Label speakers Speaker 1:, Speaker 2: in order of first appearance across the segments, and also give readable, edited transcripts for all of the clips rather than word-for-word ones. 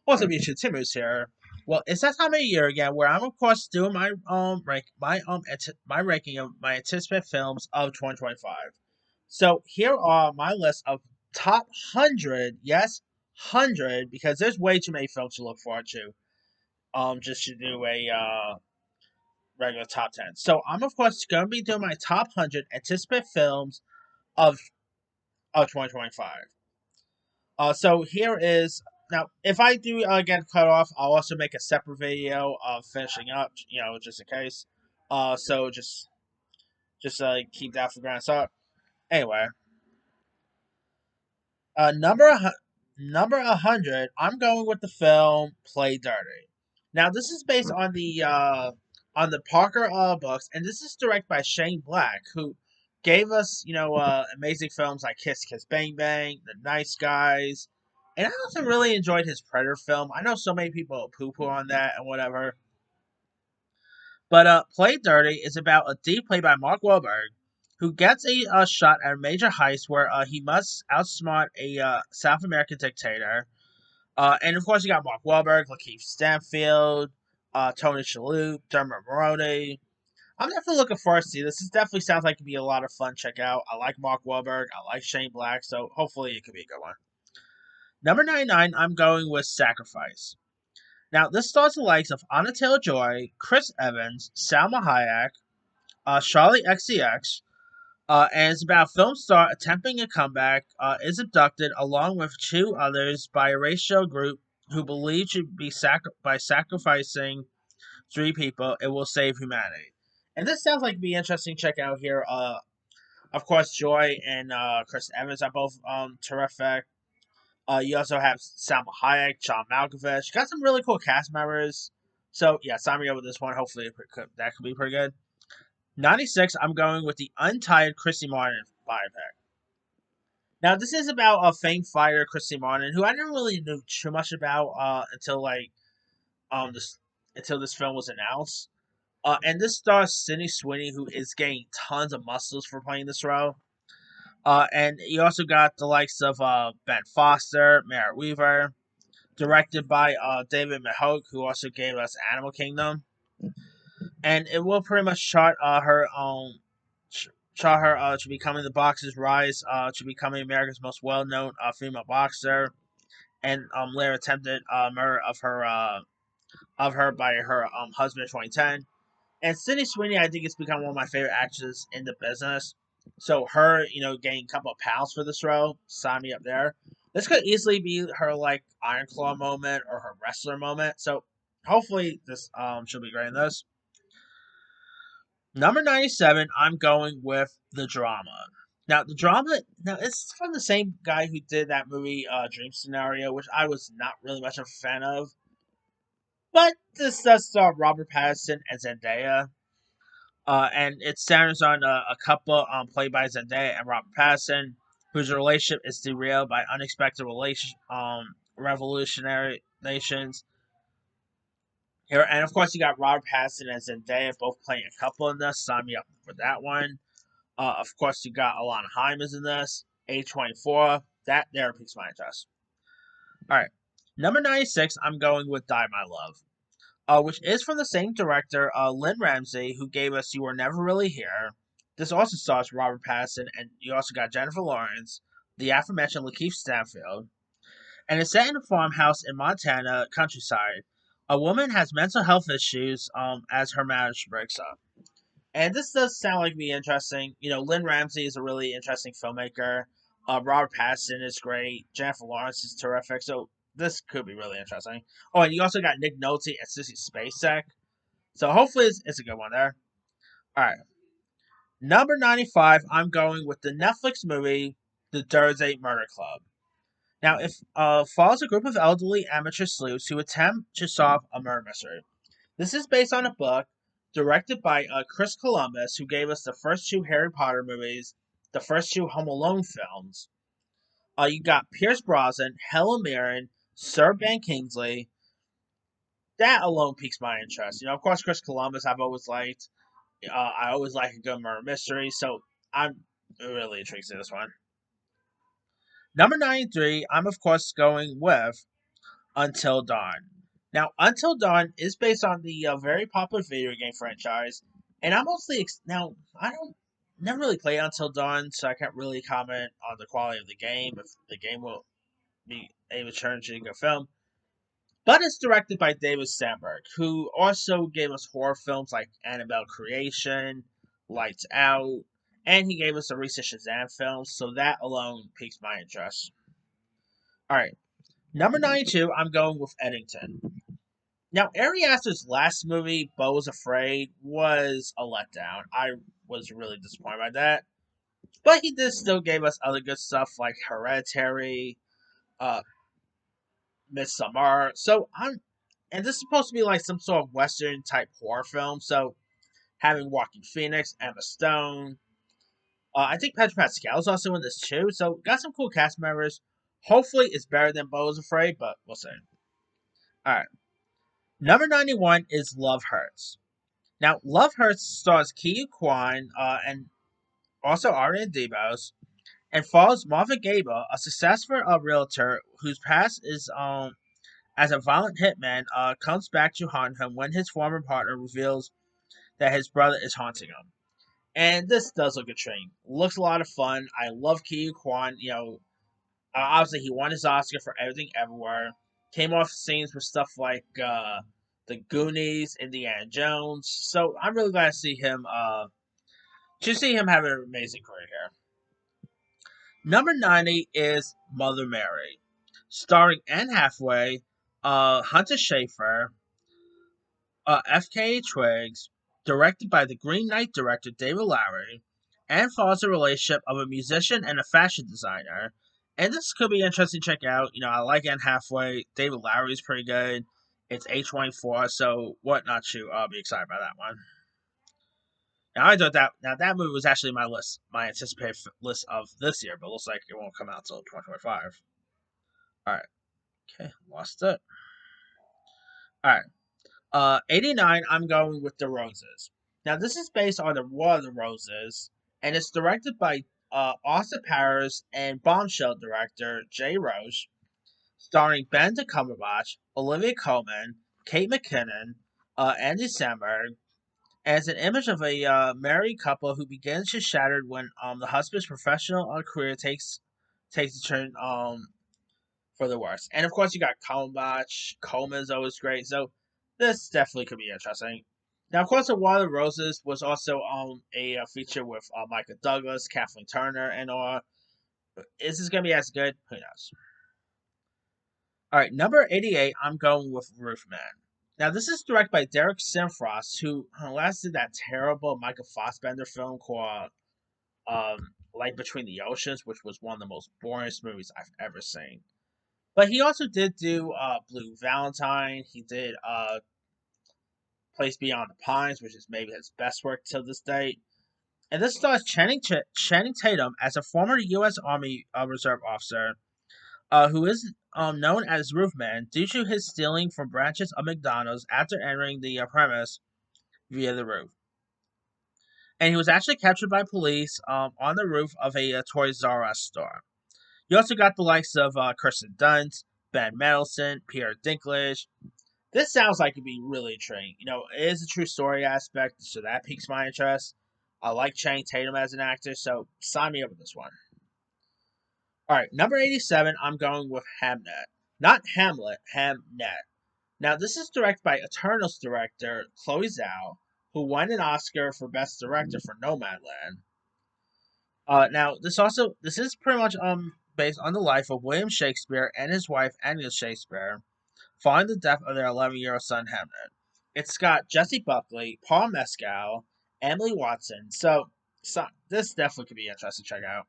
Speaker 1: What's up, YouTube? Timmy's here. Well, it's that time of year again where I'm of course doing my my ranking of my anticipated films of 2025. So here are my list of top 100, yes, 100, because there's way too many films to look forward to. Just to do a regular top 10. So I'm of course going to be doing my top 100 anticipated films of 2025. So here is now. If I do get cut off, I'll also make a separate video of finishing up. Just in case. So just keep that for granted. So anyway, uh, number a number 100. I'm going with the film Play Dirty. Now this is based on the Parker books, and this is directed by Shane Black, who gave us amazing films like Kiss Kiss Bang Bang, The Nice Guys, and I also really enjoyed his Predator film. I know so many people poo poo on that and whatever, but Play Dirty is about a thief played by Mark Wahlberg who gets a shot at a major heist where he must outsmart a South American dictator. And of course, you got Mark Wahlberg, Lakeith Stanfield, Tony Shalhoub, Dermot Mulroney. I'm definitely looking forward to see this. This definitely sounds like it'd be a lot of fun. Check out. I like Mark Wahlberg. I like Shane Black. So hopefully it could be a good one. Number 99, I'm going with Sacrifice. Now, this stars the likes of Anna Taylor Joy, Chris Evans, Salma Hayek, Charlie XCX, and it's about a film star attempting a comeback, is abducted along with two others by a racial group who believe to be by sacrificing three people, it will save humanity. And this sounds like it'd be interesting. Check out here. Of course, Joy and Chris Evans are both terrific. You also have Salma Hayek, John Malkovich. Got some really cool cast members. So yeah, sign me up with this one. Hopefully that could be pretty good. 96, I'm going with the Untied Christy Martin biopic. Now, this is about a famed fighter, Christy Martin, who I didn't really know too much about this until this film was announced. And this stars Sydney Sweeney, who is getting tons of muscles for playing this role. And you also got the likes of Ben Foster, Merritt Weaver, directed by David Mahogue, who also gave us Animal Kingdom. And it will pretty much chart her to becoming the boxer's rise to becoming America's most well-known female boxer, and later attempted murder of her by her husband in 2010. And Sydney Sweeney, I think, has become one of my favorite actresses in the business. So her, gaining a couple of pounds for this role, sign me up there. This could easily be her like Iron Claw moment or her wrestler moment. So hopefully this she'll be great in this. Number 97, I'm going with The Drama. Now it's from the same guy who did that movie Dream Scenario, which I was not really much of a fan of. But this does star Robert Pattinson and Zendaya. And it centers on a couple played by Zendaya and Robert Pattinson, whose relationship is derailed by unexpected revolutionary nations. Here, and of course, you got Robert Pattinson and Zendaya both playing a couple in this. Sign me up for that one. Of course, you got Alana Hymas in this. A24. That there piques my interest. All right. Number 96, I'm going with Die My Love, which is from the same director, Lynn Ramsey, who gave us You Were Never Really Here. This also stars Robert Pattinson, and you also got Jennifer Lawrence, the aforementioned Lakeith Stanfield. And it's set in a farmhouse in Montana countryside. A woman has mental health issues as her marriage breaks up. And this does sound like me interesting. Lynn Ramsey is a really interesting filmmaker. Robert Pattinson is great. Jennifer Lawrence is terrific. So this could be really interesting. Oh, and you also got Nick Nolte and Sissy Spacek. So hopefully it's a good one there. All right. Number 95, I'm going with the Netflix movie, The Thursday Murder Club. Now, it follows a group of elderly amateur sleuths who attempt to solve a murder mystery. This is based on a book directed by Chris Columbus, who gave us the first two Harry Potter movies, the first two Home Alone films. You got Pierce Brosnan, Helen Mirren, Sir Ben Kingsley. That alone piques my interest. Of course, Chris Columbus I've always liked. I always like a good murder mystery, so I'm really intrigued in this one. Number 93, I'm of course going with Until Dawn. Now, Until Dawn is based on the very popular video game franchise, and I'm mostly now I don't never really play Until Dawn, so I can't really comment on the quality of the game if the game will be able to turn into a good film. But it's directed by David Sandberg, who also gave us horror films like Annabelle Creation, Lights Out, and he gave us a recent Shazam film, so that alone piques my interest. Alright, number 92, I'm going with Eddington. Now, Ari Aster's last movie, Beau Was Afraid, was a letdown. I was really disappointed by that. But he did still gave us other good stuff like Hereditary, uh, Midsommar. And this is supposed to be like some sort of Western type horror film. So, having Walking Phoenix, Emma Stone. I think Pedro Pascal is also in this too. So, got some cool cast members. Hopefully, it's better than Beau Was Afraid, but we'll see. Alright. Number 91 is Love Hurts. Now, Love Hurts stars Ke Kwan and also Ariana DeBose, and follows Marvin Gable, a successful realtor whose past is as a violent hitman, comes back to haunt him when his former partner reveals that his brother is haunting him. And this does look intriguing. Looks a lot of fun. I love Ke Kwan. Obviously he won his Oscar for Everything Everywhere. Came off scenes with stuff like the Goonies, Indiana Jones. So I'm really glad to see him have an amazing career here. Number 90 is Mother Mary, starring Anne Hathaway, Hunter Schafer, FKA Twigs, directed by the Green Knight director David Lowery, and follows the relationship of a musician and a fashion designer. And this could be interesting to check out. I like Anne Hathaway. David Lowery is pretty good. It's A24, so what not to be excited by that one. Now I thought that movie was actually my anticipated list of this year, but looks like it won't come out until 2025. All right, okay, lost it. All right, 89. I'm going with The Roses. Now this is based on the War of the Roses, and it's directed by Austin Powers and Bombshell director Jay Roach, starring Benedict Cumberbatch, Olivia Colman, Kate McKinnon, Andy Samberg, as an image of a married couple who begins to shatter when the husband's professional career takes a turn for the worse. And of course, you got Cumberbatch. Coleman is always great, so this definitely could be interesting. Now, of course, The War of the Roses was also a feature with Michael Douglas, Kathleen Turner, and all. Is this gonna be as good? Who knows? All right, number 88. I'm going with Roofman. Now, this is directed by Derek Simfrost, who last did that terrible Michael Fassbender film called Light Between the Oceans, which was one of the most boring movies I've ever seen. But he also did do Blue Valentine. He did Place Beyond the Pines, which is maybe his best work till this date. And this stars Channing Tatum as a former U.S. Army Reserve officer who is known as Roofman due to his stealing from branches of McDonald's after entering the premise via the roof. And he was actually captured by police on the roof of a Toys R Us store. You also got the likes of Kirsten Dunst, Ben Mendelsohn, Peter Dinklage. This sounds like it'd be really intriguing. It is a true story aspect, so that piques my interest. I like Channing Tatum as an actor, so sign me up with this one. All right, number 87, I'm going with Hamnet. Not Hamlet, Hamnet. Now, this is directed by Eternals director Chloe Zhao, who won an Oscar for Best Director for Nomadland. Now, this is pretty much based on the life of William Shakespeare and his wife Agnes Shakespeare, following the death of their 11-year-old son Hamnet. It's got Jesse Buckley, Paul Mescal, Emily Watson. So this definitely could be interesting to check out.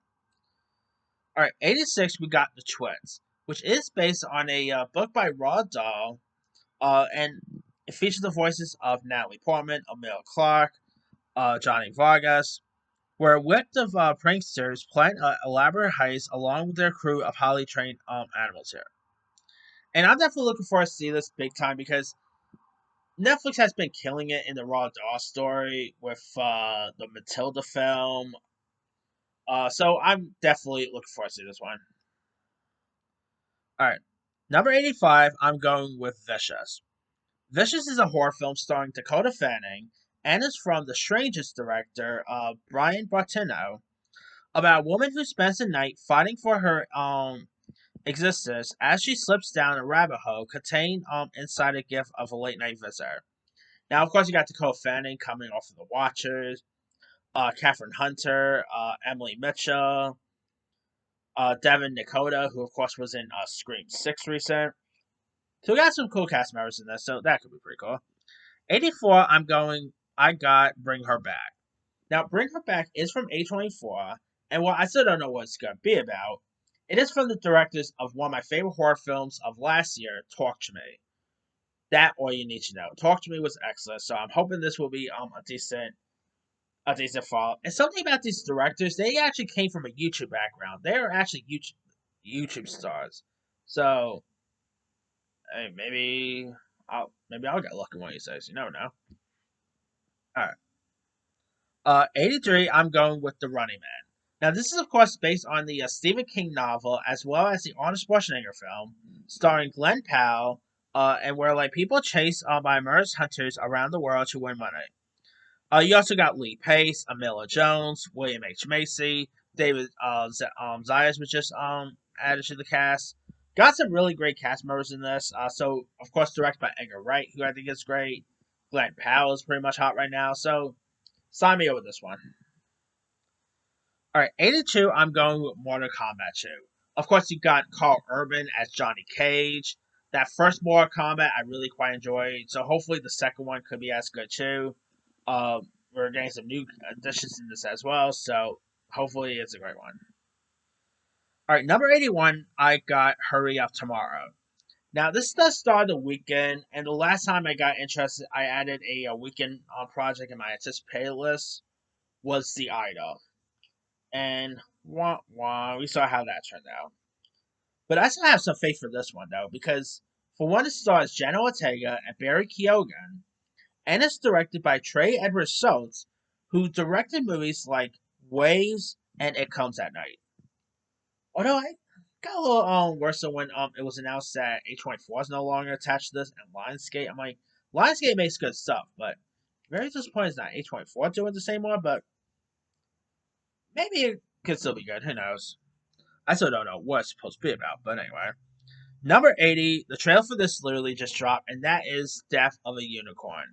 Speaker 1: All right, 86, we got The Twins, which is based on a book by Roald Dahl, and it features the voices of Natalie Portman, Emilia Clarke, Johnny Vargas, where a wit of pranksters plan an elaborate heist along with their crew of highly trained animals here. And I'm definitely looking forward to see this big time because Netflix has been killing it in the Roald Dahl story with the Matilda film. So I'm definitely looking forward to this one. All right. Number 85, I'm going with Vicious. Vicious is a horror film starring Dakota Fanning and is from The Strangest director, Brian Bottino, about a woman who spends the night fighting for her existence as she slips down a rabbit hole contained inside a gift of a late night visitor. Now, of course, you got Dakota Fanning coming off of The Watchers, Catherine Hunter, Emily Mitchell, Devin Nakota, who of course was in Scream 6 recent. So we got some cool cast members in this, so that could be pretty cool. 84, I got Bring Her Back. Now, Bring Her Back is from A24, and while I still don't know what it's going to be about, it is from the directors of one of my favorite horror films of last year, Talk to Me. That all you need to know. Talk to Me was excellent, so I'm hoping this will be a decent fall. And something about these directors, they actually came from a YouTube background. They are actually YouTube stars. So hey, maybe I'll get lucky one of these days. You never know. All right. 83. I'm going with The Running Man. Now, this is of course based on the Stephen King novel as well as the Arnold Schwarzenegger film, starring Glenn Powell, and where like people chase by murderous hunters around the world to win money. You also got Lee Pace, Amila Jones, William H. Macy, David Zayas was just added to the cast. Got some really great cast members in this. So of course directed by Edgar Wright, who I think is great. Glenn Powell is pretty much hot right now. So sign me up with this one. All right, 82. I'm going with Mortal Kombat 2. Of course, you got Carl Urban as Johnny Cage. That first Mortal Kombat I really quite enjoyed. So hopefully the second one could be as good too. We're getting some new additions in this as well, so hopefully it's a great one. All right, number 81, I got Hurry Up Tomorrow. Now, this does start the weekend, and the last time I got interested, I added a weekend project in my anticipated list was The Idol. And wah, wah, we saw how that turned out. But I still have some faith for this one, though, because for one, it stars Jenna Ortega and Barry Keoghan, and it's directed by Trey Edward Schultz, who directed movies like Waves and It Comes at Night. Although I got a little worse than when it was announced that A24 is no longer attached to this and Lionsgate. I'm like, Lionsgate makes good stuff, but very disappointed it's not A24 doing the same one, but maybe it could still be good. Who knows? I still don't know what it's supposed to be about, but anyway. Number 80, the trailer for this literally just dropped, and that is Death of a Unicorn.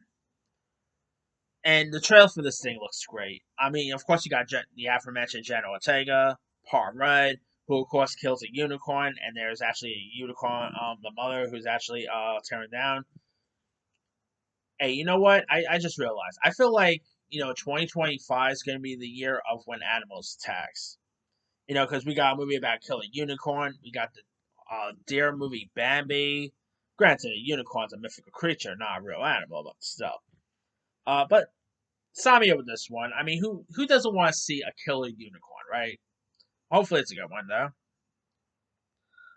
Speaker 1: And the trailer for this thing looks great. I mean, of course, you got the aforementioned Jenna Ortega, Paul Rudd, who of course kills a unicorn, and there's actually a unicorn, the mother, who's actually turned down. Hey, you know what? I just realized. I feel like 2025 is going to be the year of when animals tax. Because we got a movie about killing unicorn. We got the deer movie Bambi. Granted, a unicorn's a mythical creature, not a real animal, but still. But sign me up with this one. I mean, who doesn't want to see a killer unicorn, right? Hopefully, it's a good one though.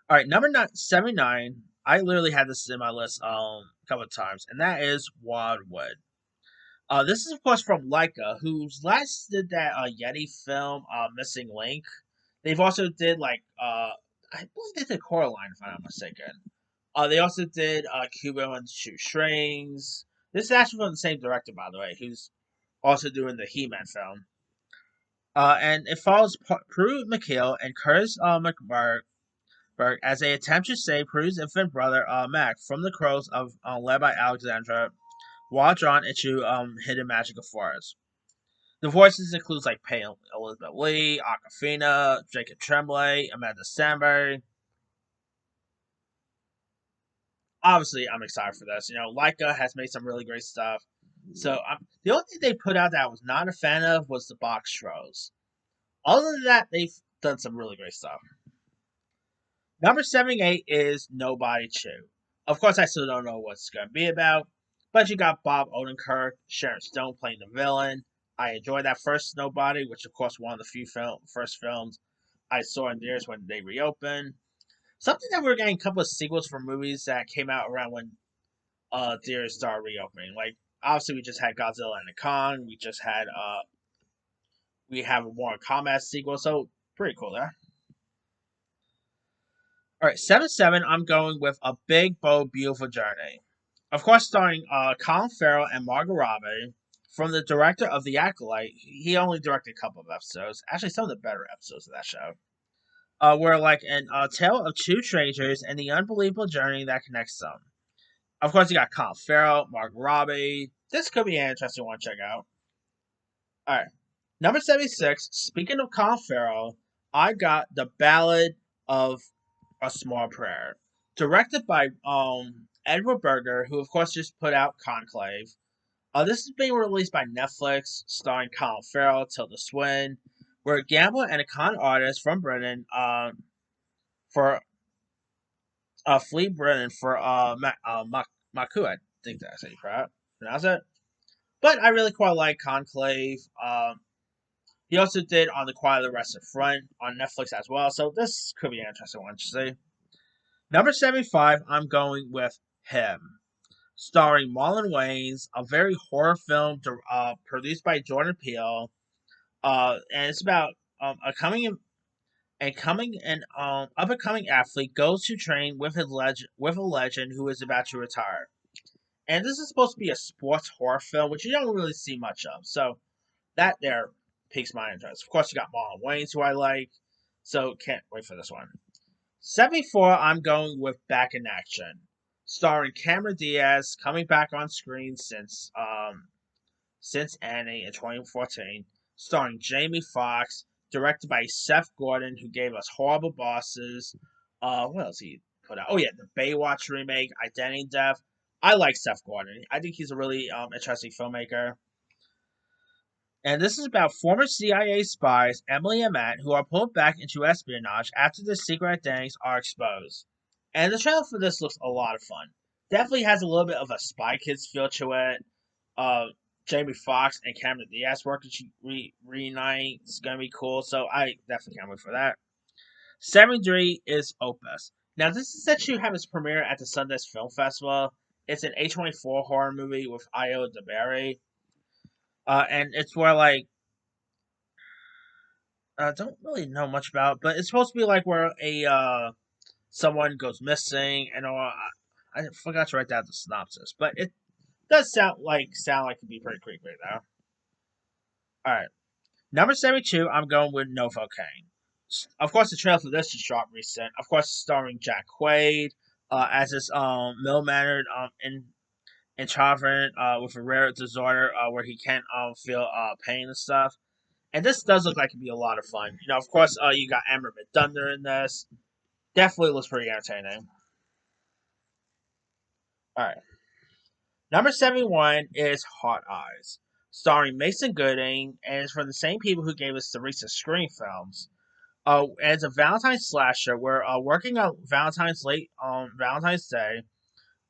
Speaker 1: All right, number 79. I literally had this in my list a couple of times, and that is Wildwood. This is of course from Leica, who's last did that Yeti film, Missing Link. They've also did like I believe they did Coraline, if I'm not mistaken. They also did Cuba and Shoestrings. This is actually from the same director, by the way, who's also doing the He-Man film. And it follows Prue McHale and Curtis McBurg as they attempt to save Prue's infant brother Mac from the crows of led by Alexandra while drawn into hidden magical forest. The voices includes like Pale Elizabeth Lee, Aquafina, Jacob Tremblay, Amanda Stanbury. Obviously, I'm excited for this. Leica has made some really great stuff. So the only thing they put out that I was not a fan of was the box shows. Other than that, they've done some really great stuff. Number 78 is Nobody Chew. Of course, I still don't know what it's going to be about, but you got Bob Odenkirk, Sharon Stone playing the villain. I enjoyed that first Nobody, which of course one of the first films I saw in theaters when they reopened. Something that we're getting a couple of sequels for movies that came out around when theaters started reopening. Like obviously we just had Godzilla and the Kong. We have a Mortal Kombat sequel, so pretty cool there. All right, 7-7. I'm going with A Big, Bold, Beautiful Journey. Of course, starring Colin Farrell and Margot Robbie. From the director of The Acolyte, he only directed a couple of episodes. Actually, some of the better episodes of that show. Where like an tale of two strangers and the unbelievable journey that connects them. Of course, you got Colin Farrell, Margot Robbie. This could be an interesting one to check out. All right, number 76. Speaking of Colin Farrell, I got The Ballad of A Small Prayer, directed by Edward Berger, who of course just put out Conclave. This is being released by Netflix, starring Colin Farrell, Tilda Swinton, where a gambler and a con artist from Britain, for flee Britain for Maku. I think that's how you pronounce it. But I really quite like Conclave. He also did On the Quiet of the Western Front on Netflix as well, so this could be an interesting one to see. Number 75, I'm going with Him, starring Marlon Wayans, a very horror film produced by Jordan Peele, and it's about a coming and up and coming athlete goes to train with a legend who is about to retire. And this is supposed to be a sports horror film, which you don't really see much of. So that there piques my interest. Of course, you got Marlon Wayans, who I like, so can't wait for this one. 74, I'm going with Back in Action, starring Cameron Diaz, coming back on screen since Annie in 2014, starring Jamie Foxx, directed by Seth Gordon, who gave us Horrible Bosses. What else he put out? Oh yeah, the Baywatch remake, Identity Theft. I like Seth Gordon. I think he's a really interesting filmmaker. And this is about former CIA spies Emily and Matt who are pulled back into espionage after their secret identities are exposed. And the trailer for this looks a lot of fun. Definitely has a little bit of a Spy Kids feel to it. Uh, Jamie Foxx and Cameron Diaz working reunite. It's gonna be cool. So I definitely can't wait for that. 73 is Opus. Now this is set to have its premiere at the Sundance Film Festival. It's an A24 horror movie with Io DeBerry. And it's where like I don't really know much about, but it's supposed to be like where a someone goes missing, and I forgot to write down the synopsis, but it does sound like it'd be pretty creepy though. All right, number 72, I'm going with Novocaine. Of course, the trailer for this just dropped recent. Of course, starring Jack Quaid as this mill mannered introvert with a rare disorder where he can't feel pain and stuff. And this does look like it'd be a lot of fun. You know, of course, you got Amber Thunder in this. Definitely looks pretty entertaining. All right. Number 71 is Hot Eyes, starring Mason Gooding, and it's from the same people who gave us the recent Scream films. And it's a Valentine's slasher where working on Valentine's Day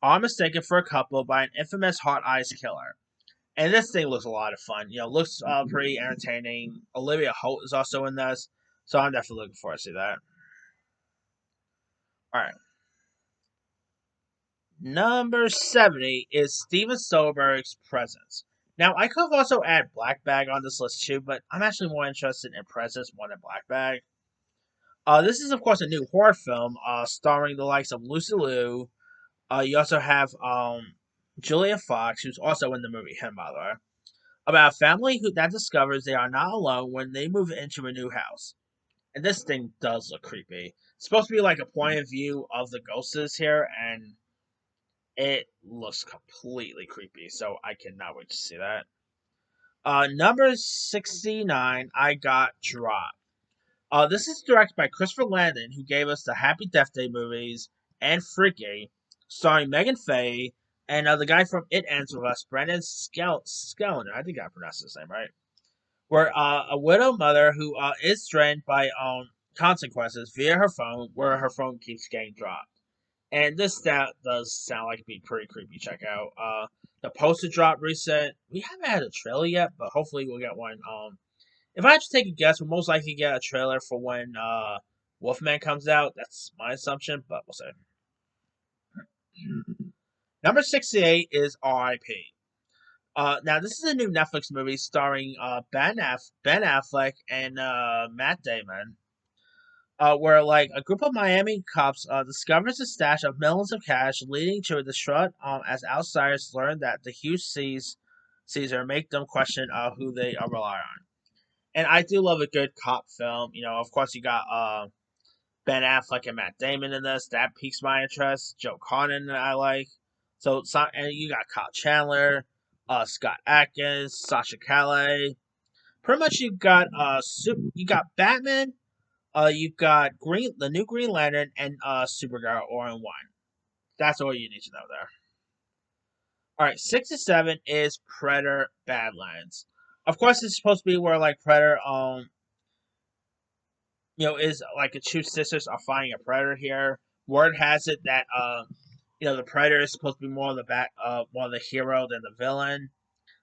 Speaker 1: are mistaken for a couple by an infamous Hot Eyes killer. And this thing looks a lot of fun. You know, looks pretty entertaining. Olivia Holt is also in this, so I'm definitely looking forward to see that. All right. Number 70 is Steven Soderbergh's Presence. Now, I could have also add Black Bag on this list too, but I'm actually more interested in Presence more than Black Bag. This is, of course, a new horror film starring the likes of Lucy Liu. You also have Julia Fox, who's also in the movie Him, by the way, about a family that discovers they are not alone when they move into a new house. And this thing does look creepy. It's supposed to be like a point of view of the ghosts here, and it looks completely creepy, so I cannot wait to see that. Number 69, I got Drop. This is directed by Christopher Landon, who gave us the Happy Death Day movies and Freaky, starring Megan Faye and the guy from It Ends With Us, Brendan Skellner. I think I pronounced his name right. Where a widow mother who is threatened by consequences via her phone, where her phone keeps getting dropped. And this that does sound like it'd be pretty creepy. Check out. The poster dropped recent. We haven't had a trailer yet, but hopefully we'll get one. If I had to take a guess, we'll most likely get a trailer for when Wolfman comes out. That's my assumption, but we'll see. Number 68 is R.I.P. Now this is a new Netflix movie starring Ben Affleck and Matt Damon. where like a group of Miami cops discovers a stash of millions of cash, leading to a distraught as outsiders learn that the huge Caesar make them question who they rely on. And I do love a good cop film. You know, of course, you got Ben Affleck and Matt Damon in this. That piques my interest. Joe Conan, I like. And you got Kyle Chandler, Scott Adkins, Sasha Calais. Pretty much, you got Batman. You got the new Green Lantern, and Supergirl all in one. That's all you need to know there. All right, 67 is Predator Badlands. Of course, it's supposed to be where like Predator is like the two sisters are fighting a predator here. Word has it that the predator is supposed to be more of the hero than the villain.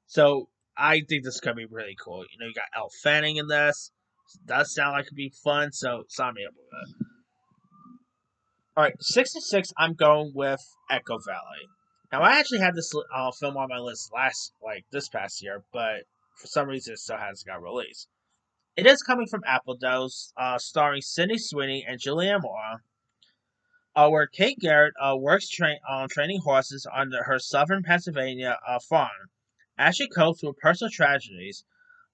Speaker 1: So I think this is gonna be really cool. You know, you got Elle Fanning in this. It does sound like it'd be fun, so sign me up with it. All right, 66. I'm going with Echo Valley. Now I actually had this film on my list this past year, but for some reason it still hasn't got released. It is coming from Apple Dose, starring Sydney Sweeney and Julianne Moore, where Kate Garrett works training horses on her southern Pennsylvania farm. As she copes with personal tragedies,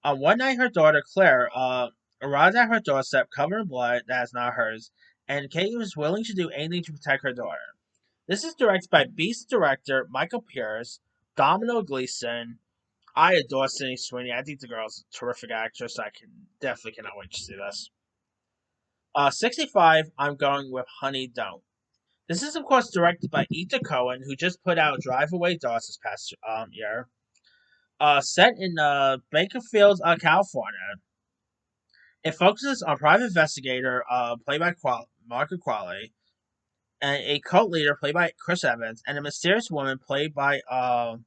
Speaker 1: one night her daughter Claire arrives at her doorstep covered in blood that is not hers, and Kate was willing to do anything to protect her daughter. This is directed by Beast director Michael Pierce, Domino Gleeson. I adore Sydney Sweeney. I think the girl's a terrific actress. I definitely cannot wait to see this. 65. I'm going with Honey Don't. This is of course directed by Ethan Cohen, who just put out Drive Away Dogs this past year. Set in Bakersfield, California. It focuses on a private investigator, played by Margaret Qualley, and a cult leader played by Chris Evans, and a mysterious woman played by Aubrey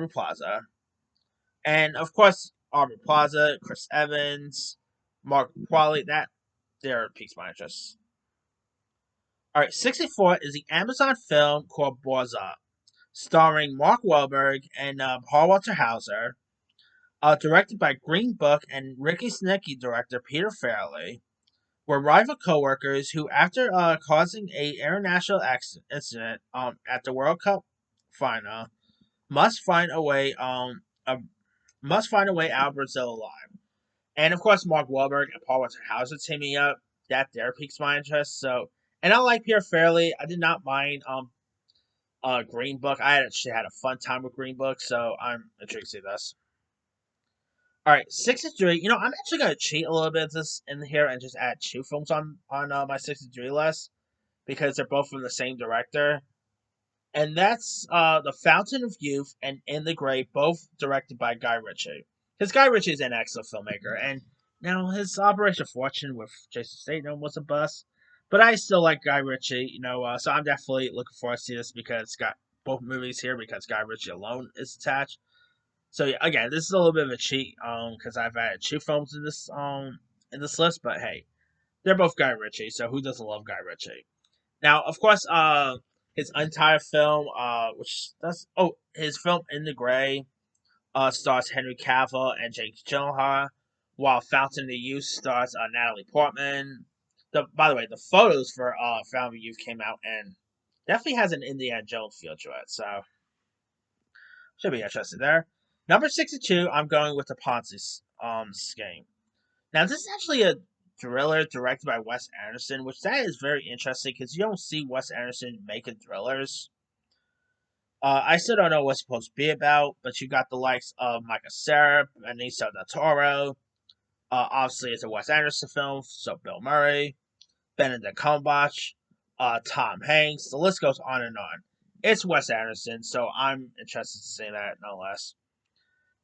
Speaker 1: Plaza. And of course, Aubrey Plaza, Chris Evans, Mark Qualley, that there piques my interest. All right, 64 is the Amazon film called Borza, starring Mark Wahlberg and Paul Walter Hauser, directed by Green Book and Ricky Snicky director Peter Farrelly, were rival co-workers who, after causing a international incident at the World Cup final, must find a way out of Brazil alive. And of course, Mark Wahlberg and Paul Walter Hauser teaming up. That there piques my interest. So, and I like Peter Fairley. I did not mind Green Book. I actually had a fun time with Green Book, so I'm intrigued to see this. All right, 63. You know, I'm actually gonna cheat a little bit of this in here and just add two films on my 63 list because they're both from the same director, and that's The Fountain of Youth and In the Grave, both directed by Guy Ritchie. Because Guy Ritchie is an excellent filmmaker, and now his Operation Fortune with Jason Statham was a bust, but I still like Guy Ritchie. So I'm definitely looking forward to see this because it's got both movies here because Guy Ritchie alone is attached. So yeah, again, this is a little bit of a cheat, because I've had two films in this list, but hey, they're both Guy Ritchie, so who doesn't love Guy Ritchie? Now, of course, his entire film, his film In the Gray, stars Henry Cavill and Jake Gyllenhaal, while Fountain of Youth stars Natalie Portman. By the way, the photos for Fountain of Youth came out and definitely has an Indiana Jones feel to it, so should be interested there. Number 62, I'm going with the Ponzi scheme. Now, this is actually a thriller directed by Wes Anderson, which that is very interesting because you don't see Wes Anderson making thrillers. I still don't know what it's supposed to be about, but you got the likes of Michael Cera, Benicio del Toro. Obviously, it's a Wes Anderson film, so Bill Murray, Benedict Cumberbatch, Tom Hanks. The list goes on and on. It's Wes Anderson, so I'm interested to see that no less.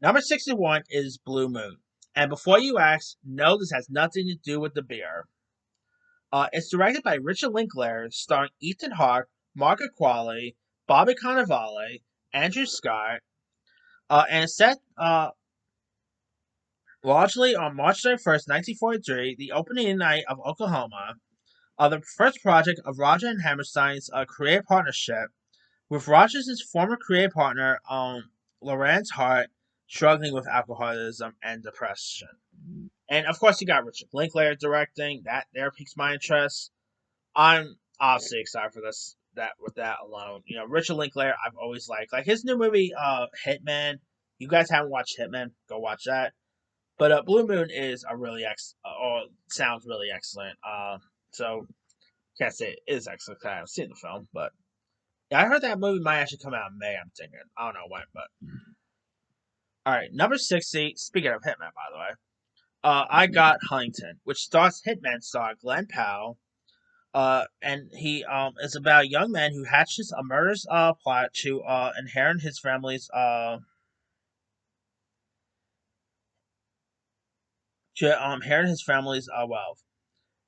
Speaker 1: Number 61 is Blue Moon. And before you ask, no, this has nothing to do with the beer. It's directed by Richard Linklater, starring Ethan Hawke, Margaret Qualley, Bobby Cannavale, Andrew Scott, and set largely on March 31st, 1943, the opening night of Oklahoma, the first project of Roger and Hammerstein's creative partnership, with Rogers' former creative partner, Lorenz Hart, struggling with alcoholism and depression. And of course, you got Richard Linklater directing. That there piques my interest. I'm obviously excited for this. That with that alone, Richard Linklater, I've always liked. Like his new movie, Hitman. You guys haven't watched Hitman? Go watch that. But Blue Moon is a really sounds really excellent. So can't say it is excellent 'cause I haven't seen the film, but yeah, I heard that movie might actually come out in May. I'm thinking. I don't know when, but all right, number 60. Speaking of Hitman, by the way, I got Huntington, which stars Hitman star Glenn Powell. And he is about a young man who hatches a murderous plot to inherit his family's wealth.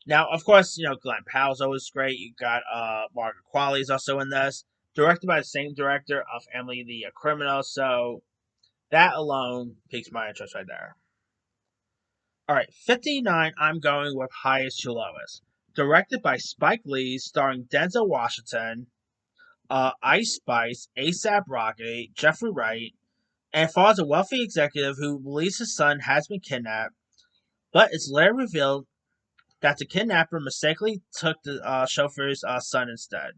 Speaker 1: Now, of course, Glenn Powell's always great. You got Margaret Qualley's also in this, directed by the same director of Emily the Criminal. So that alone piques my interest right there. All right, 59. I'm going with Highest to Lowest, directed by Spike Lee, starring Denzel Washington, Ice Spice, ASAP Rocky, Jeffrey Wright, and follows a wealthy executive who believes his son has been kidnapped, but it's later revealed that the kidnapper mistakenly took the chauffeur's son instead.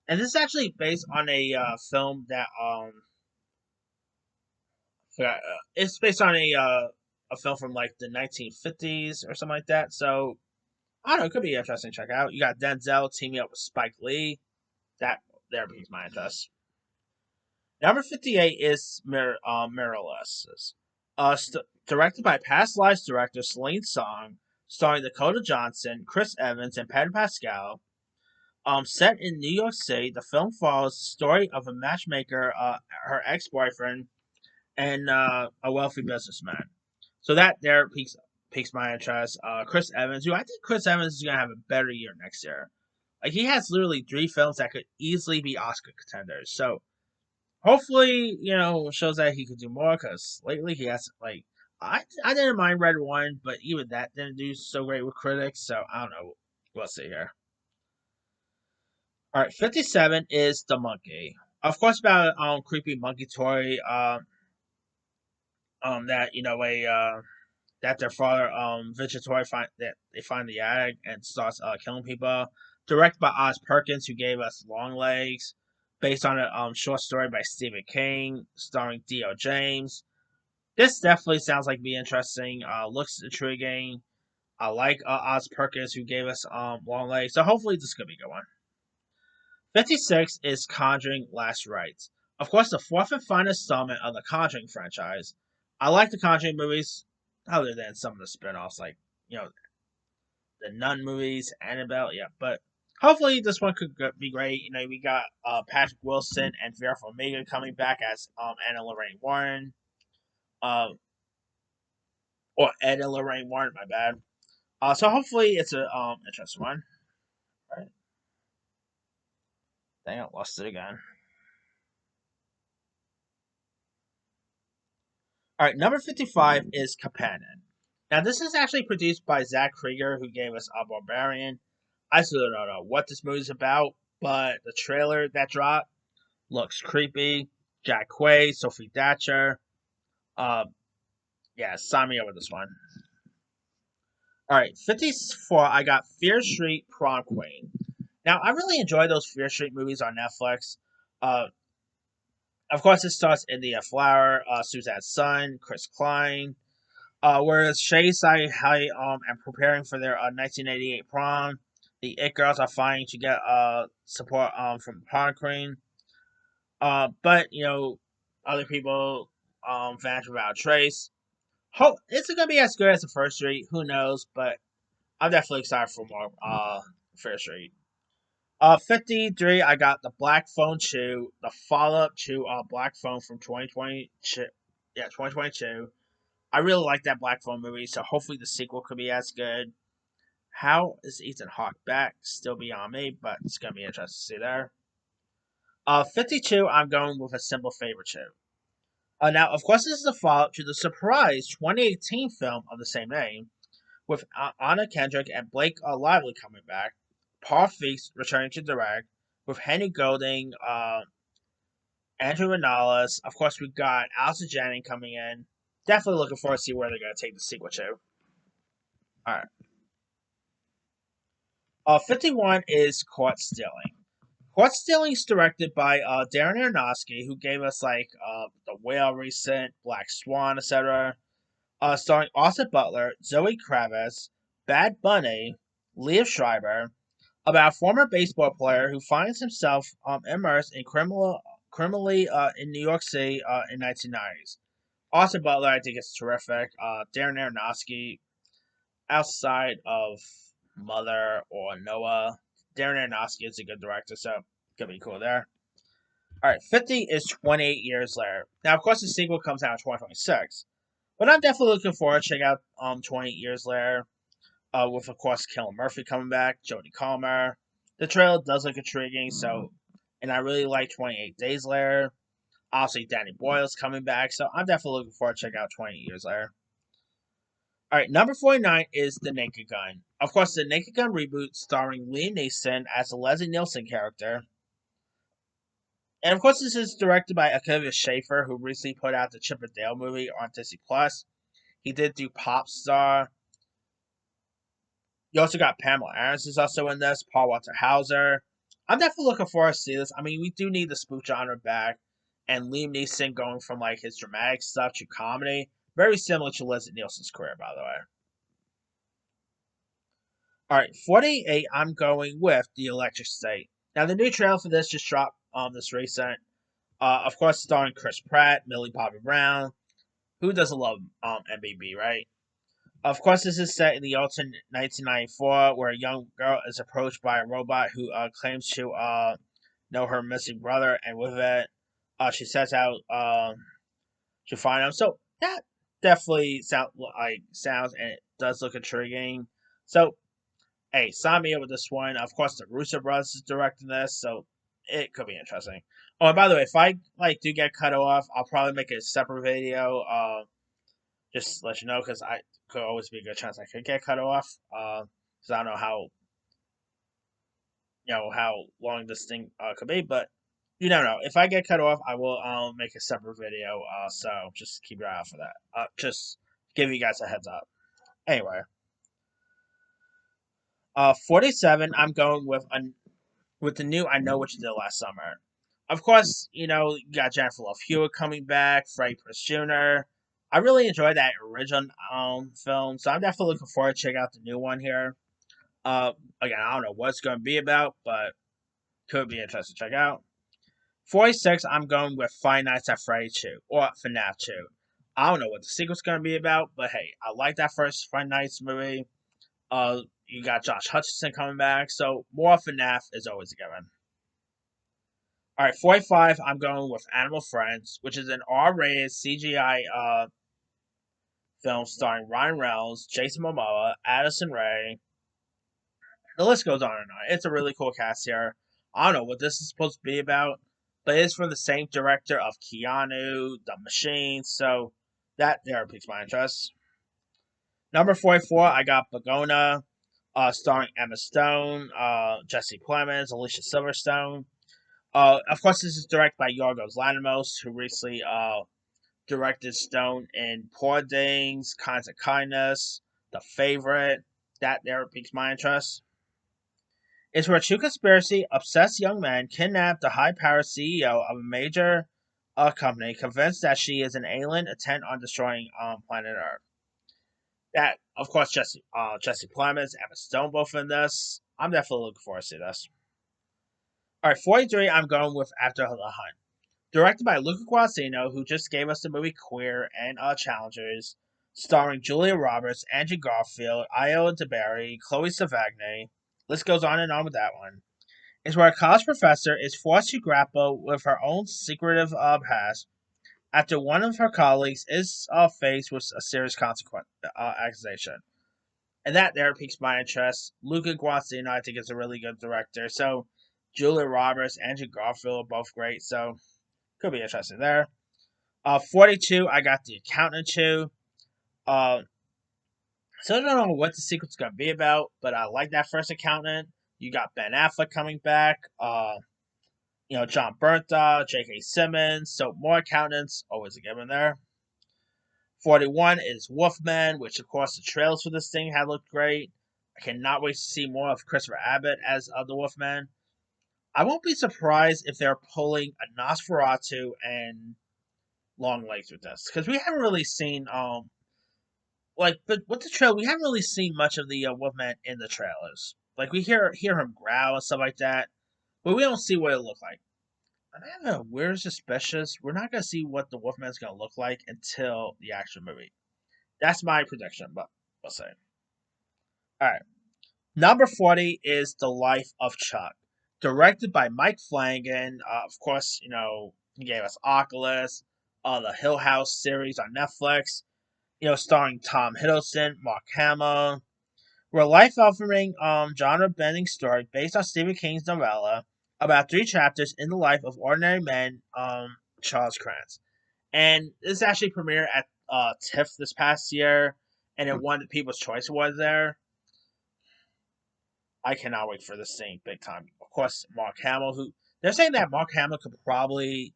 Speaker 1: And this is actually based on a film that it's based on a film from like the 1950s or something like that. So I don't know, it could be interesting to check out. You got Denzel teaming up with Spike Lee. That there piques my interest. Number 58 is Mirrorless. Directed by Past Lives director Celine Song, starring Dakota Johnson, Chris Evans, and Pedro Pascal. Set in New York City, the film follows the story of a matchmaker, her ex-boyfriend, and a wealthy businessman. So that there piques my interest. Chris Evans, who I think Chris Evans is gonna have a better year next year. Like he has literally 3 films that could easily be Oscar contenders. So hopefully, shows that he could do more because lately he has like I didn't mind Red One, but even that didn't do so great with critics. So I don't know. We'll see here. All right, 57 is The Monkey. Of course, about creepy monkey toy that a that their father Vigitore find the attic and starts killing people. Directed by Oz Perkins, who gave us Long Legs, based on a short story by Stephen King, starring D.O. James. This definitely sounds like be interesting. Looks intriguing. I like Oz Perkins, who gave us Long Legs, so hopefully this could be a good one. 56 is Conjuring Last Rites. Of course, the fourth and final installment of the Conjuring franchise. I like the Conjuring movies, other than some of the spin offs, like, the Nun movies, Annabelle, yeah, but hopefully this one could be great. We got Patrick Wilson and Vera Farmiga coming back as Anna Lorraine Warren, or Eda Lorraine Warren, my bad. So hopefully it's a interesting one. All right. Dang, I lost it again. All right, number 55 is Kapanen. Now, this is actually produced by Zach Krieger, who gave us A Barbarian. I still don't know what this movie's about, but the trailer that dropped looks creepy. Jack Quaid, Sophie Thatcher. Uh, yeah, sign me up with this one. All right, 54, I got Fear Street Prom Queen. Now, I really enjoy those Fear Street movies on Netflix. Uh, of course, it stars India Flower, Suzanne Sun, Chris Klein. Whereas Shay Sai Hai and preparing for their 1988 prom, the It Girls are fighting to get support from prom queen. But other people vanish without trace. Hope it's gonna be as good as the first Street. Who knows? But I'm definitely excited for more First Street. 53. I got the Black Phone 2, the follow up to Black Phone from 2022. Yeah, 2022. I really like that Black Phone movie, so hopefully the sequel could be as good. How is Ethan Hawke back? Still beyond me, but it's gonna be interesting to see there. 52. I'm going with A Simple Favor 2. Now, of course, this is a follow up to the surprise 2018 film of the same name, with Anna Kendrick and Blake Lively coming back. Paul Feast returning to direct, with Henry Golding, Andrew Manalas. Of course, we've got Allison Janney coming in. Definitely looking forward to see where they're going to take the sequel to. All right. 51 is Caught Stealing. Caught Stealing is directed by Darren Aronofsky, who gave us like The Whale recent, Black Swan, etc. Starring Austin Butler, Zoe Kravitz, Bad Bunny, Liev Schreiber, about a former baseball player who finds himself immersed in criminally in New York City in 1990s. Austin Butler, I think, is terrific. Darren Aronofsky, outside of Mother or Noah, Darren Aronofsky is a good director, so could be cool there. All right, 50 is 28 years later. Now, of course, the sequel comes out in 2026, but I'm definitely looking forward to check out 28 years later. With of course Cillian Murphy coming back, Jodie Comer. The trailer does look intriguing, so and I really like 28 Days Later. Obviously, Danny Boyle's coming back, so I'm definitely looking forward to check out 28 Years Later. All right, number 49 is The Naked Gun. Of course, the Naked Gun reboot starring Liam Neeson as the Leslie Nielsen character. And of course, this is directed by Akiva Schaffer, who recently put out the Chip and Dale movie on Disney Plus. He did do Pop Star. You also got Pamela Aarons is also in this, Paul Walter Hauser. I'm definitely looking forward to see this. I mean, we do need the spook genre back, and Liam Neeson going from like his dramatic stuff to comedy, very similar to Leslie Nielsen's career, by the way. All right, 48. I'm going with The Electric State. Now, the new trailer for this just dropped this recent. Of course, starring Chris Pratt, Millie Bobby Brown. Who doesn't love MBB, right? Of course, this is set in the alternate 1994, where a young girl is approached by a robot who claims to know her missing brother, and with it, she sets out to find him. So that definitely sounds and it does look intriguing. So hey, sign me up with this one. Of course, the Russo brothers is directing this, so it could be interesting. Oh, and by the way, if I do get cut off, I'll probably make a separate video. Just to let you know, because I could always be a good chance I could get cut off. Because I don't know how long this thing could be, but you never know. If I get cut off, I will make a separate video. So just keep your eye out for that. Just give you guys a heads up. Anyway, 47. I'm going with the new I Know What You Did Last Summer. Of course, you got Jennifer Love Hewitt coming back, Freddie Prinze Jr. I really enjoyed that original film, so I'm definitely looking forward to check out the new one here. Again, I don't know what it's going to be about, but could be interesting to check out. 46, I'm going with Five Nights at Freddy 2, or FNAF 2. I don't know what the sequel's going to be about, but hey, I like that first Five Nights movie. You got Josh Hutcherson coming back, so more FNAF is always a given. All right, 45, I'm going with Animal Friends, which is an R-rated CGI film starring Ryan Reynolds, Jason Momoa, Addison Rae. The list goes on and on. It's a really cool cast here. I don't know what this is supposed to be about, but it is from the same director of Keanu, The Machine, so that there piques my interest. Number 44, I got Bagona, starring Emma Stone, Jesse Plemons, Alicia Silverstone. Of course, this is directed by Yorgos Lanthimos, who recently directed Stone in Poor Things, Kinds of Kindness, The Favorite. That there piques my interest. It's where two conspiracy obsessed young men kidnap the high powered CEO of a major company, convinced that she is an alien intent on destroying planet Earth. That, of course, Jesse Plemons, Emma Stone both in this. I'm definitely looking forward to see this. All right, 43, I'm going with After the Hunt. Directed by Luca Guadagnino, who just gave us the movie Queer and Challengers, starring Julia Roberts, Andrew Garfield, Io DeBerry, Chloe Sevigny. List goes on and on with that one. Is where a college professor is forced to grapple with her own secretive past after one of her colleagues is faced with a serious consequence accusation. And that there piques my interest. Luca Guadagnino, I think, is a really good director. So Julia Roberts, Andrew Garfield are both great. So could be interesting there. 42, I got The Accountant 2. Uh, so I don't know what the sequel's going to be about, but I like that first Accountant. You got Ben Affleck coming back. John Bernthal, J.K. Simmons. So more accountants, always a given there. 41 is Wolfman, which of course the trailers for this thing had looked great. I cannot wait to see more of Christopher Abbott as the Wolfman. I won't be surprised if they're pulling a Nosferatu and Longlegs with this, because we haven't really seen but with the trailer we haven't really seen much of the Wolfman in the trailers. Like we hear him growl and stuff like that, but we don't see what it looked like. And I don't know, we're suspicious. We're not gonna see what the Wolfman's gonna look like until the action movie. That's my prediction, but we'll see. All right. Number 40 is The Life of Chuck, directed by Mike Flanagan. Of course, he gave us Oculus, the Hill House series on Netflix, starring Tom Hiddleston, Mark Hamill. We're a life-altering, genre-bending story based on Stephen King's novella about 3 chapters in the life of ordinary man, Charles Krantz. And this actually premiered at TIFF this past year, and it won the People's Choice Award there. I cannot wait for this thing big time. Of course, Mark Hamill, who they're saying that Mark Hamill could probably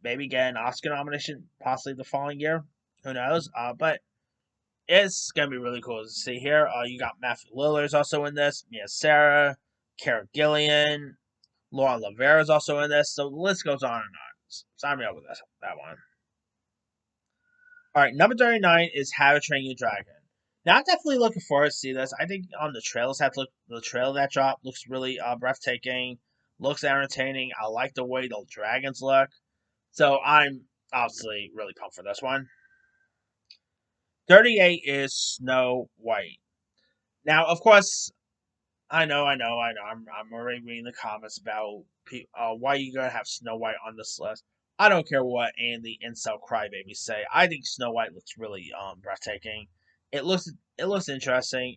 Speaker 1: maybe get an Oscar nomination possibly the following year. Who knows? But it's gonna be really cool to see here. You got Matthew Lillard's also in this, Mia Sara, Cara Gillian, Laura Lavera's also in this. So the list goes on and on. Sign me up with that one. All right, number 39 is How to Train Your Dragon. Now I'm definitely looking forward to see this. I think on the trailers the trailer that dropped looks really breathtaking, looks entertaining. I like the way the dragons look, so I'm obviously really pumped for this one. 38 is Snow White. Now, of course, I know. I'm already reading the comments about why you gonna have Snow White on this list. I don't care what any of the incel crybabies say. I think Snow White looks really breathtaking. It looks interesting,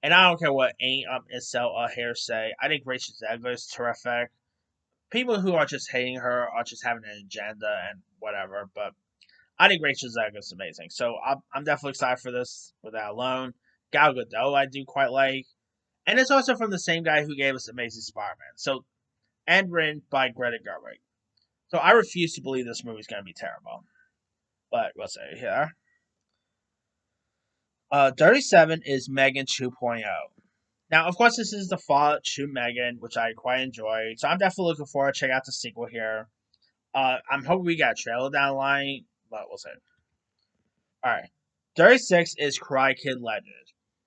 Speaker 1: and I don't care what any incel here say. I think Rachel Zegler is terrific. People who are just hating her are just having an agenda and whatever. But I think Rachel Zegler is amazing. So I'm definitely excited for this. With that alone, Gal Gadot I do quite like. And it's also from the same guy who gave us Amazing Spider-Man. So, and written by Greta Gerwig. So I refuse to believe this movie's going to be terrible. But we'll see here. 37 is Megan 2.0. Now, of course, this is the follow-up to Megan, which I quite enjoyed. So I'm definitely looking forward to check out the sequel here. I'm hoping we got a trailer down the line, but we'll see. Alright. 36 is Karate Kid Legend.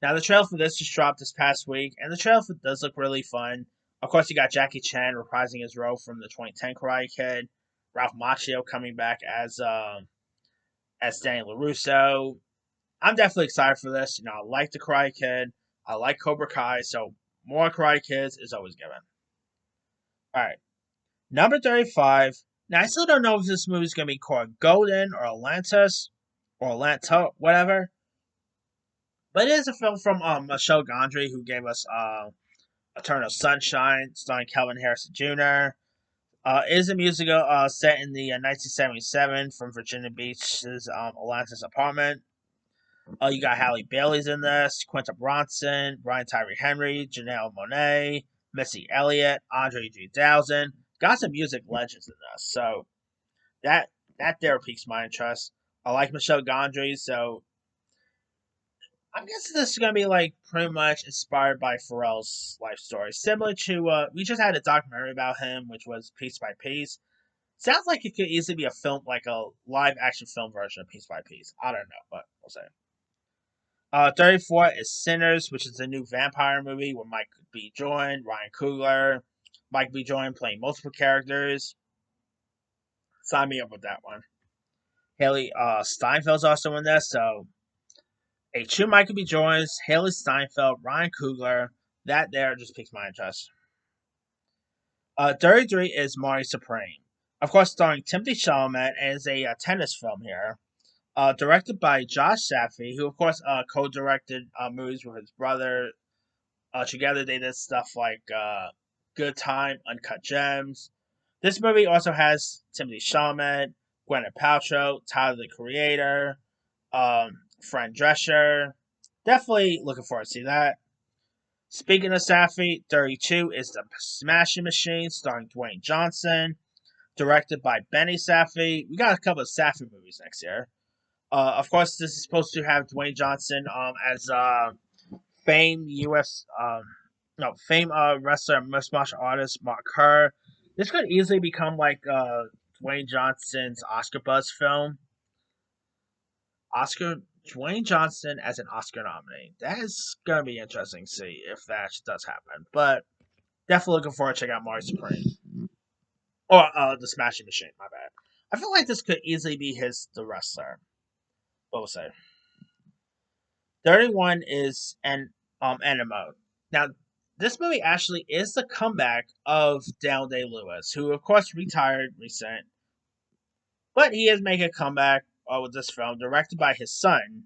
Speaker 1: Now, the trailer for this just dropped this past week, and the trailer does look really fun. Of course, you got Jackie Chan reprising his role from the 2010 Karate Kid, Ralph Macchio coming back as Danny LaRusso. I'm definitely excited for this. I like the Karate Kid. I like Cobra Kai, so more Karate Kids is always given. Alright. Number 35. Now, I still don't know if this movie is going to be called Golden or Atlantis or Atlanta, whatever. But it is a film from Michel Gondry, who gave us Eternal Sunshine, starring Kelvin Harrison Jr. It is a musical set in the 1977 from Virginia Beach's Atlantis apartment. You got Halle Bailey's in this, Quinta Bronson, Brian Tyree Henry, Janelle Monáe, Missy Elliott, Andre 3000. Got some music legends in this, so that there piques my interest. I like Michel Gondry, so I'm guessing this is gonna be like pretty much inspired by Pharrell's life story, similar to we just had a documentary about him, which was Piece by Piece. Sounds like it could easily be a film, like a live action film version of Piece by Piece. I don't know, but we'll see. 34 is Sinners, which is a new vampire movie with Mike B. Jordan, Ryan Coogler, Mike B. Jordan playing multiple characters. Sign me up with that one. Haley Steinfeld's also in this, so a true Michael B. Jordan, Haley Steinfeld, Ryan Coogler. That there just piques my interest. 33 is Marty Supreme. Of course, starring Timothy Chalamet, and is a tennis film here. Directed by Josh Safdie, who of course co-directed movies with his brother. Together they did stuff like Good Time, Uncut Gems. This movie also has Timothy Chalamet, Gwyneth Paltrow, Tyler the Creator, Fran Drescher. Definitely looking forward to see that. Speaking of Safdie, 32 is The Smashing Machine, starring Dwayne Johnson, directed by Benny Safdie. We got a couple of Safdie movies next year. Of course, this is supposed to have Dwayne Johnson as famed U.S. No, famed wrestler and mixed martial artist Mark Kerr. This could easily become like Dwayne Johnson's Oscar buzz film. Oscar Dwayne Johnson as an Oscar nominee. That is gonna be interesting to see if that does happen. But definitely looking forward to check out Mario Supreme or the Smashing Machine. My bad. I feel like this could easily be the wrestler. What we'll say. 31 is an Enema. Now, this movie actually is the comeback of Daniel Day Lewis, who of course retired recent, but he is making a comeback with this film, directed by his son.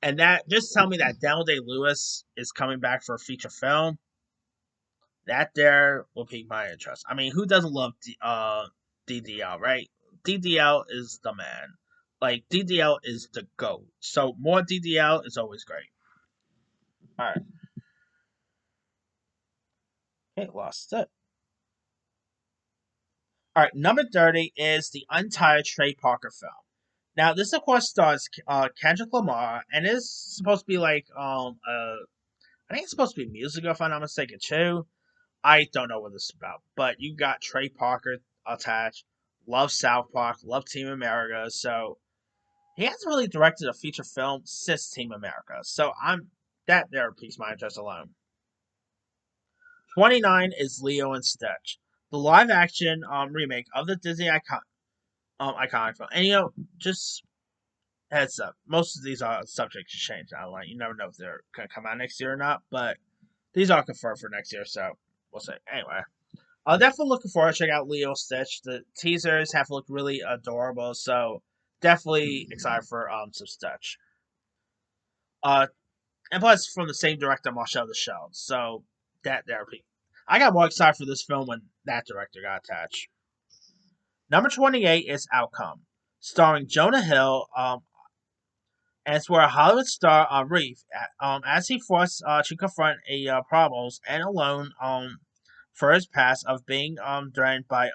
Speaker 1: And that just tell me that Daniel Day Lewis is coming back for a feature film. That there will pique my interest. I mean, who doesn't love DDL, right? DDL is the man. Like DDL is the GOAT. So more DDL is always great. All right, okay, lost it. All right, number 30 is the untitled Trey Parker film. Now, this of course stars Kendrick Lamar, and is supposed to be like I think it's supposed to be musical if I'm not mistaken too. I don't know what this is about, but you got Trey Parker attached. Love South Park, love Team America, so he hasn't really directed a feature film since Team America. So I'm that there piques my interest alone. 29 is Leo and Stitch, the live action remake of the Disney iconic film. And just heads up, most of these are subject to change. Like you never know if they're gonna come out next year or not, but these are confirmed for next year, so we'll see. Anyway, I'm definitely looking forward to check out Leo Stitch. The teasers have looked really adorable, so definitely excited for some Stitch. Uh, and plus from the same director, Marcel the Shell. So that therapy. I got more excited for this film when that director got attached. Number 28 is Outcome, starring Jonah Hill, and it's where a Hollywood star, Reef, as he forced to confront a problems and alone for his past of being drained by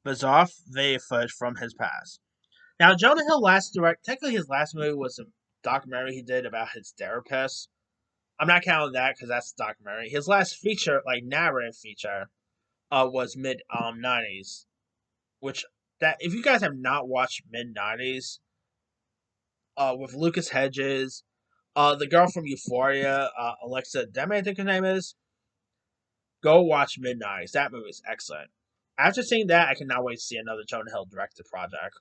Speaker 1: bizarre video footage from his past. Now, Jonah Hill technically his last movie was a documentary he did about his therapist. I'm not counting that because that's a documentary. His last feature, like narrative feature, was mid '90s, which that if you guys have not watched mid '90s, with Lucas Hedges, the girl from Euphoria, Alexa Demi, I think her name is, go watch mid '90s. That movie is excellent. After seeing that, I cannot wait to see another Jonah Hill directed project.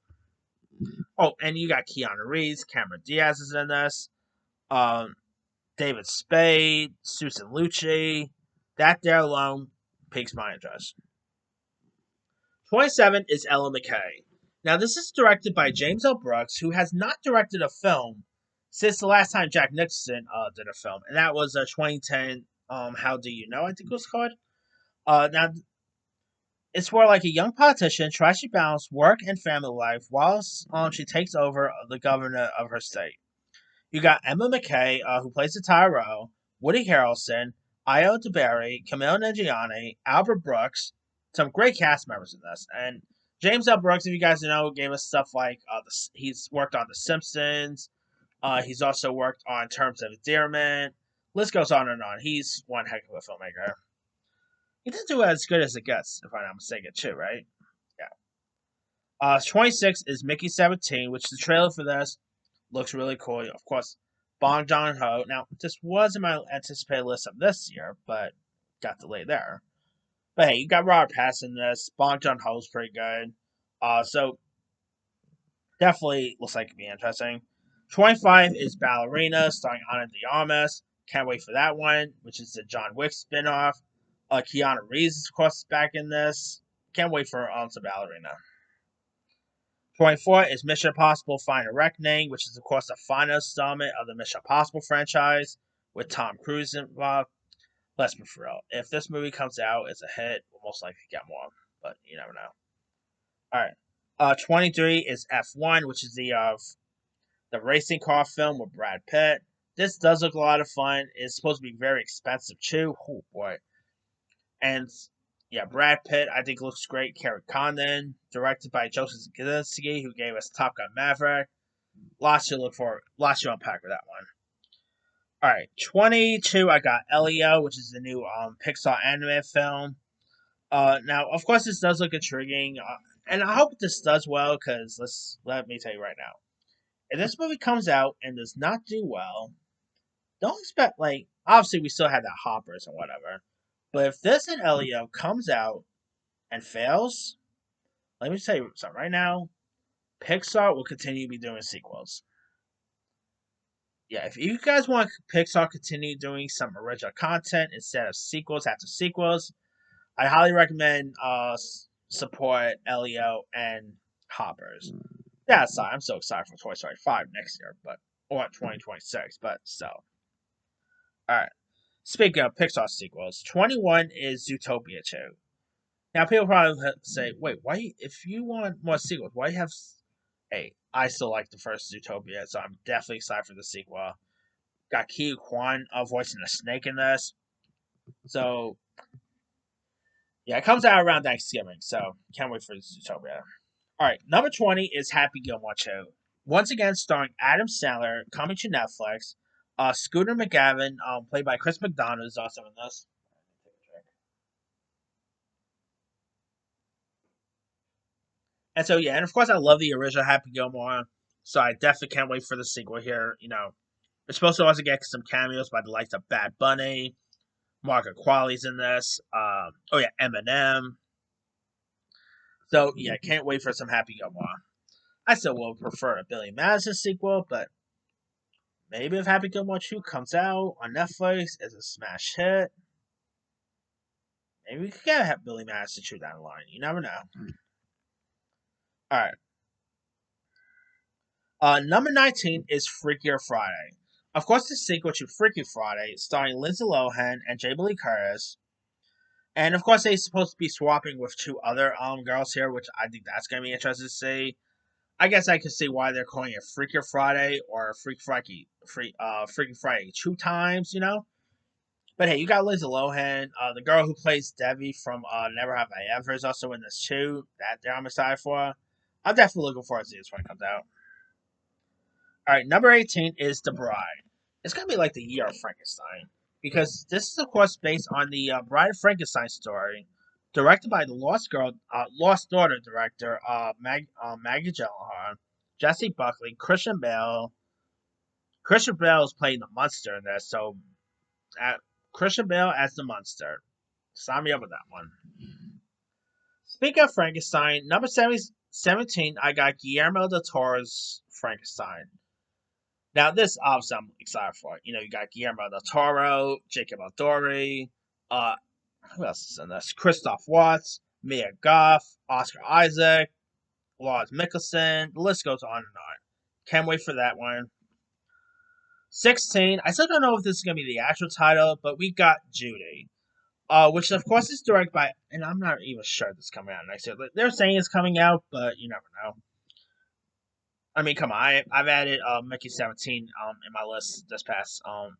Speaker 1: Oh, and you got Keanu Reeves, Cameron Diaz is in this. Um, David Spade, Susan Lucci. That there alone piques my interest. 27 is Ella McKay. Now, this is directed by James L. Brooks, who has not directed a film since the last time Jack Nicholson did a film, and that was 2010. How Do You Know? I think it was called. Now, it's where like a young politician tries to balance work and family life whilst she takes over the governor of her state. You got Emma McKay, who plays the Tyrell, Woody Harrelson, Io DeBerry, Camille Nanjiani, Albert Brooks, some great cast members in this. And James L. Brooks, if you guys know, gave us stuff like he's worked on The Simpsons. He's also worked on Terms of Endearment. List goes on and on. He's one heck of a filmmaker. He didn't do as good as it gets, if I'm not mistaken, too, right? Yeah. 26 is Mickey 17, which the trailer for this looks really cool. Of course, Bong Joon Ho. Now, this wasn't my anticipated list of this year, but got delayed there. But hey, you got Robert Pattinson in this. Bong Joon Ho's pretty good. So definitely looks like it'd be interesting. 25 is Ballerina, starring Ana de Armas. Can't wait for that one, which is the John Wick spinoff. Keanu Reeves, of course, is back in this. Can't wait for some Ballerina. 24 is Mission Impossible Final Reckoning, which is, of course, the final installment of the Mission Impossible franchise with Tom Cruise involved. Let's be real. If this movie comes out, it's a hit, we'll most likely get more, but you never know. All right. 23 is F1, which is the racing car film with Brad Pitt. This does look a lot of fun. It's supposed to be very expensive, too. Oh, boy. And yeah, Brad Pitt, I think looks great. Carrie Condon, directed by Joseph Kosinski, who gave us Top Gun Maverick. Lots to look for. Lots to unpack with that one. All right, 22. I got Elio, which is the new Pixar anime film. Now of course this does look intriguing, and I hope this does well because let me tell you right now, if this movie comes out and does not do well, don't expect like obviously we still had that Hoppers and whatever, but if this and Elio comes out and fails, let me tell you something right now, Pixar will continue to be doing sequels. Yeah, if you guys want Pixar to continue doing some original content instead of sequels after sequels, I highly recommend support Elio and Hoppers. Yeah, sorry, I'm so excited for Toy Story 5 next year, but or 2026, but still. Alright. Speaking of Pixar sequels, 21 is Zootopia 2. Now people probably say, wait, why if you want more sequels, why you have hey, I still like the first Zootopia, so I'm definitely excited for the sequel. Got Ki Kwan voicing the snake in this. So yeah, it comes out around Thanksgiving, so can't wait for Zootopia. All right, number 20 is Happy Gilmore 2. Once again, starring Adam Sandler, coming to Netflix. Scooter McGavin, played by Chris McDonald, is also in this. And so, yeah, and of course, I love the original Happy Gilmore, so I definitely can't wait for the sequel here. You know, we're supposed to also get some cameos by the likes of Bad Bunny, Margaret Qualley's in this. Oh, yeah, Eminem. So, yeah, can't wait for some Happy Gilmore. I still will prefer a Billy Madison sequel, but maybe if Happy Gilmore 2 comes out on Netflix as a smash hit, maybe we could get Billy Madison 2 down the line. You never know. Alright. Number 19 is Freakier Friday. Of course, the sequel to Freaky Friday, starring Lindsay Lohan and Jamie Lee Curtis. And of course, they're supposed to be swapping with two other girls here, which I think that's going to be interesting to see. I guess I can see why they're calling it Freakier Friday or Freaky Friday 2 times, you know? But hey, you got Lindsay Lohan. The girl who plays Debbie from Never Have I Ever is also in this too. That there I'm excited for. I'm definitely looking forward to see this when it comes out. All right, number 18 is The Bride. It's gonna be like the year of Frankenstein because this is of course based on the Bride of Frankenstein story, directed by the Lost Daughter director Maggie Gyllenhaal, Jesse Buckley, Christian Bale. Christian Bale is playing the monster in this, so uh, Christian Bale as the monster. Sign me up with that one. Speaking of Frankenstein, number 17, I got Guillermo del Toro's Frankenstein. Now, this obviously I'm excited for. You know, you got Guillermo del Toro, Jacob Elordi, uh, who else is in this? Christoph Waltz, Mia Goth, Oscar Isaac, Lars Mikkelsen. The list goes on and on. Can't wait for that one. 16, I still don't know if this is going to be the actual title, but we got Judy. Which of course is directed by, and I'm not even sure this is coming out next year. They're saying it's coming out, but you never know. I mean, come on, I've added Mickey 17 in my list this past of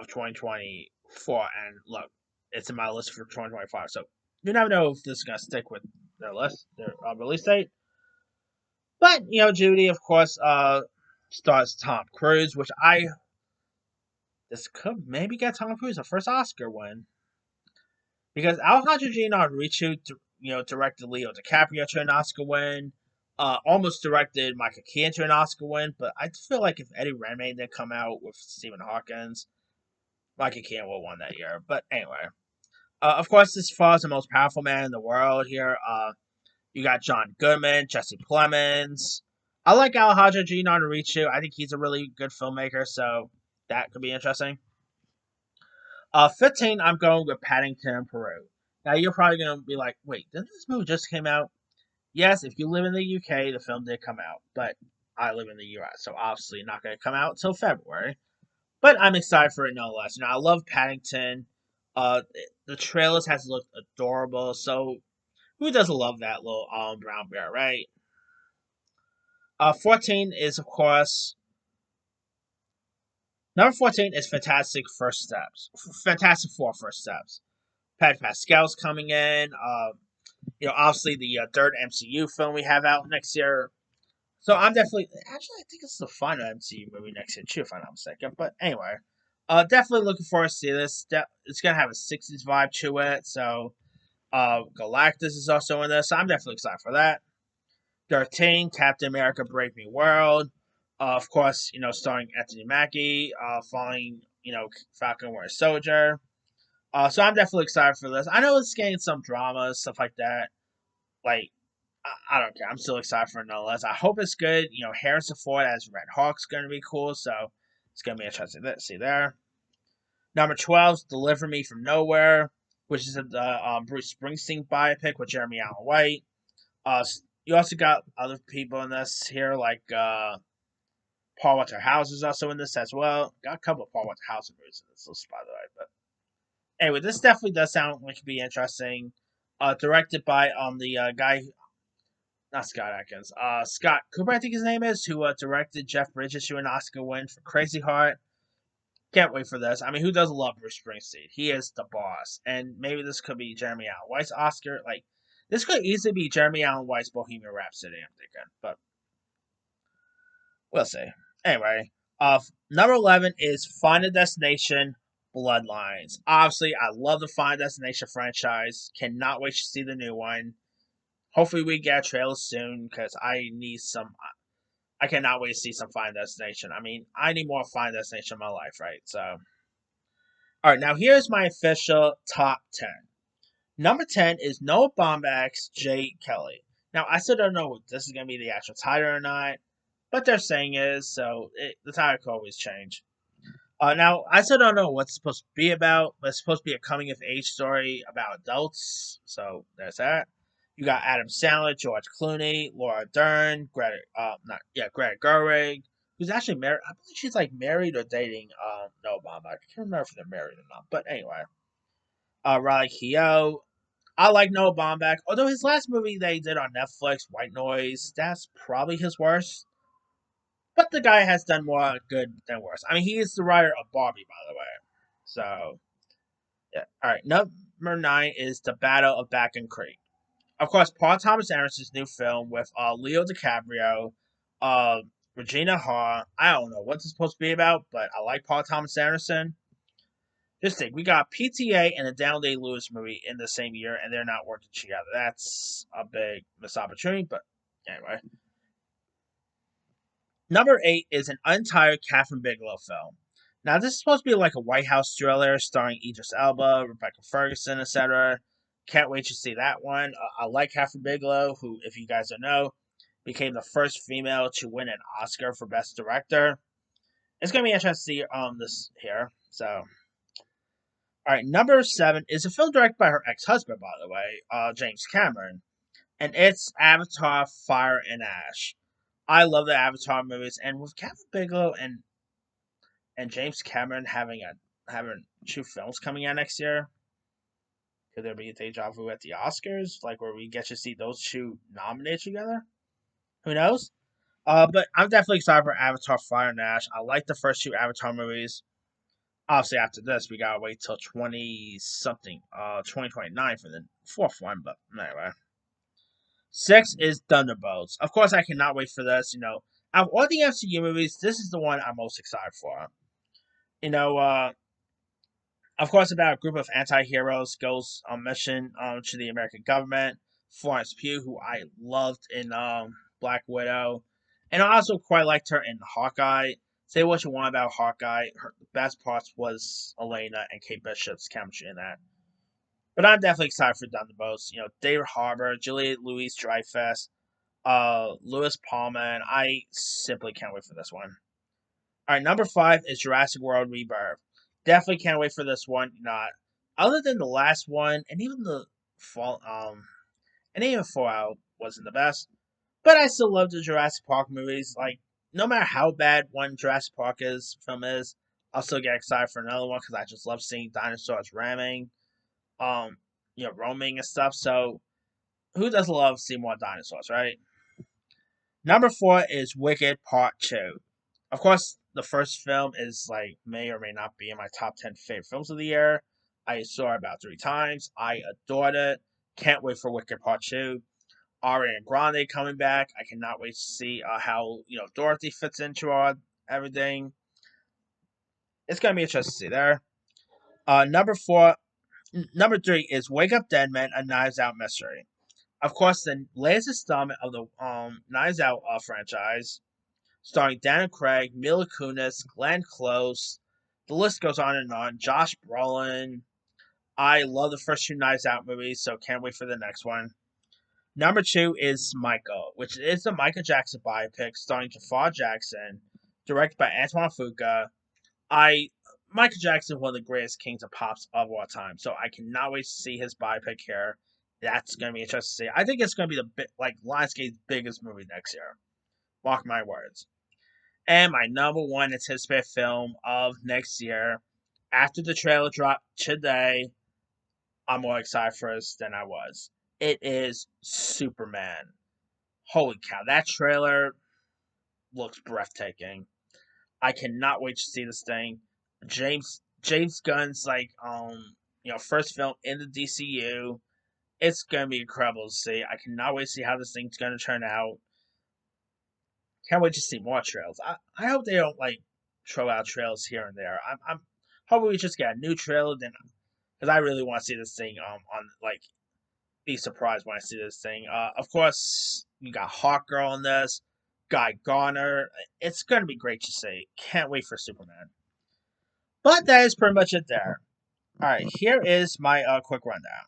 Speaker 1: 2024, and look, it's in my list for 2025. So you never know if this is gonna stick with their list, their release date. But you know, Judy, of course, stars Tom Cruise, which I this could maybe get Tom Cruise a first Oscar win. Because Alejandro Inarritu, you know, directed Leo DiCaprio to an Oscar win. Almost directed Michael Keaton to an Oscar win, but I feel like if Eddie Redmayne did come out with Stephen Hawkins, Michael Keaton would have won that year. But anyway, of course, this follows the most powerful man in the world here. You got John Goodman, Jesse Plemons. I like Alejandro Inarritu. I think he's a really good filmmaker, so that could be interesting. 15, I'm going with Paddington in Peru. Now, you're probably going to be like, wait, didn't this movie just came out? Yes, if you live in the UK, the film did come out, but I live in the US, so obviously not going to come out until February. But I'm excited for it no less. You know, I love Paddington. Uh, the trailers has looked adorable, so who doesn't love that little brown bear, right? 14 is, of course, number 14 is Fantastic First Steps. Fantastic Four First Steps. Pat Pascal's coming in. You know, obviously the third MCU film we have out next year. So I'm definitely actually I think it's the final MCU movie next year too, if I'm not mistaken. But anyway, definitely looking forward to see this. It's gonna have a '60s vibe to it. So Galactus is also in this. So I'm definitely excited for that. 13, Captain America: Brave New World. Of course, starring Anthony Mackie, following Falcon Winter Soldier. So I'm definitely excited for this. I know it's getting some drama, stuff like that. Like, I don't care. I'm still excited for it nonetheless. I hope it's good. Harrison Ford as Red Hawk's going to be cool, so it's going to be interesting to see there. Number 12 is Deliver Me From Nowhere, which is the Bruce Springsteen biopic with Jeremy Allen White. You also got other people in this here, like Paul Walter House is also in this as well. Got a couple of Paul Walter House movies in this list, by the way. But anyway, this definitely does sound like it could be interesting. Directed by the guy, not Scott Atkins, Scott Cooper, I think his name is, who directed Jeff Bridges to an Oscar win for Crazy Heart. Can't wait for this. I mean, who doesn't love Bruce Springsteen? He is the boss, and maybe this could be Jeremy Allen White's Oscar. Like, this could easily be Jeremy Allen White's Bohemian Rhapsody. I'm thinking, but we'll see. Anyway, number 11 is Final Destination Bloodlines. Obviously, I love the Final Destination franchise. Cannot wait to see the new one. Hopefully, we get a trailer soon because I need some. I cannot wait to see some Final Destination. I mean, I need more Final Destination in my life, right? So, all right, now here's my official top 10. Number 10 is Noah Baumbach's Jake Kelly. Now, I still don't know if this is going to be the actual title or not, but they're saying it is, so the title could always change. Now, I still don't know what it's supposed to be about, but it's supposed to be a coming of age story about adults, so there's that. You got Adam Sandler, George Clooney, Laura Dern, Greta Gerwig, who's actually married. I believe she's like married or dating Noah Baumbach. I can't remember if they're married or not, but anyway. Riley Keough. I like Noah Baumbach, although his last movie they did on Netflix, White Noise, that's probably his worst. But the guy has done more good than worse. I mean, he is the writer of Barbie, by the way. So, yeah. All right. Number 9 is The Battle of Backen Creek. Of course, Paul Thomas Anderson's new film with Leo DiCaprio, uh, Regina Hall. I don't know what it's supposed to be about, but I like Paul Thomas Anderson. Just think, we got PTA and a Down Day Lewis movie in the same year, and they're not working together. That's a big missed opportunity, but anyway. Number 8 is an untitled Catherine Bigelow film. Now, this is supposed to be like a White House thriller starring Idris Elba, Rebecca Ferguson, etc. Can't wait to see that one. I like Catherine Bigelow, who, if you guys don't know, became the first female to win an Oscar for Best Director. It's gonna be interesting to see this here. So, all right, number 7 is a film directed by her ex-husband, by the way, James Cameron, and it's Avatar: Fire and Ash. I love the Avatar movies, and with Catherine Bigelow and James Cameron having two films coming out next year, could there be a deja vu at the Oscars, like where we get to see those two nominated together? Who knows? But I'm definitely excited for Avatar: Fire and Ash. I like the first two Avatar movies. Obviously, after this, we gotta wait till 2029 for the fourth one. But anyway, 6 is Thunderbolts. Of course, I cannot wait for this. Out of all the MCU movies, this is the one I'm most excited for. You know, of course, about a group of anti-heroes goes on mission to the American government. Florence Pugh, who I loved in Black Widow, and I also quite liked her in Hawkeye. Say what you want about Hawkeye, her the best parts was Elena and Kate Bishop's chemistry in that. But I'm definitely excited for Thunderbolts. David Harbour, Juliette Louis-Dreyfus, Lewis Pullman. I simply can't wait for this one. All right, number 5 is Jurassic World Rebirth. Definitely can't wait for this one. Not other than the last one, and even the fall, and even Fallout wasn't the best. But I still love the Jurassic Park movies. Like, no matter how bad one Jurassic Park film is, I'll still get excited for another one because I just love seeing dinosaurs um, roaming and stuff. So who doesn't love seeing more dinosaurs, right? Number 4 is Wicked Part 2. Of course, the first film is like may or may not be in my top 10 favorite films of the year. I saw it about 3 times. I adored it. Can't wait for Wicked Part 2. Ariana Grande coming back. I cannot wait to see how Dorothy fits into everything. It's gonna be interesting to see there. Number three is Wake Up Dead Man, a Knives Out mystery. Of course, the latest installment of the Knives Out franchise, starring Daniel Craig, Mila Kunis, Glenn Close. The list goes on and on. Josh Brolin. I love the first two Knives Out movies, so can't wait for the next one. Number two is Michael, which is the Michael Jackson biopic starring Jafar Jackson, directed by Antoine Fuqua. I Michael Jackson is one of the greatest kings of pops of all time, so I cannot wait to see his biopic here. That's gonna be interesting to see. I think it's gonna be Lionsgate's biggest movie next year. Mark my words. And my number one anticipated film of next year, after the trailer dropped today, I'm more excited for this than I was. It is Superman. Holy cow, that trailer looks breathtaking. I cannot wait to see this thing. James Gunn's first film in the DCU. It's gonna be incredible to see. I cannot wait to see how this thing's gonna turn out. Can't wait to see more trails. I hope they don't throw out trails here and there. I'm hoping we just get a new trailer then, because I really want to see this thing on be surprised when I see this thing. Of course, you got Hawkgirl on this, Guy Garner. It's gonna be great to see. Can't wait for Superman. But that is pretty much it there. All right, here is my quick rundown.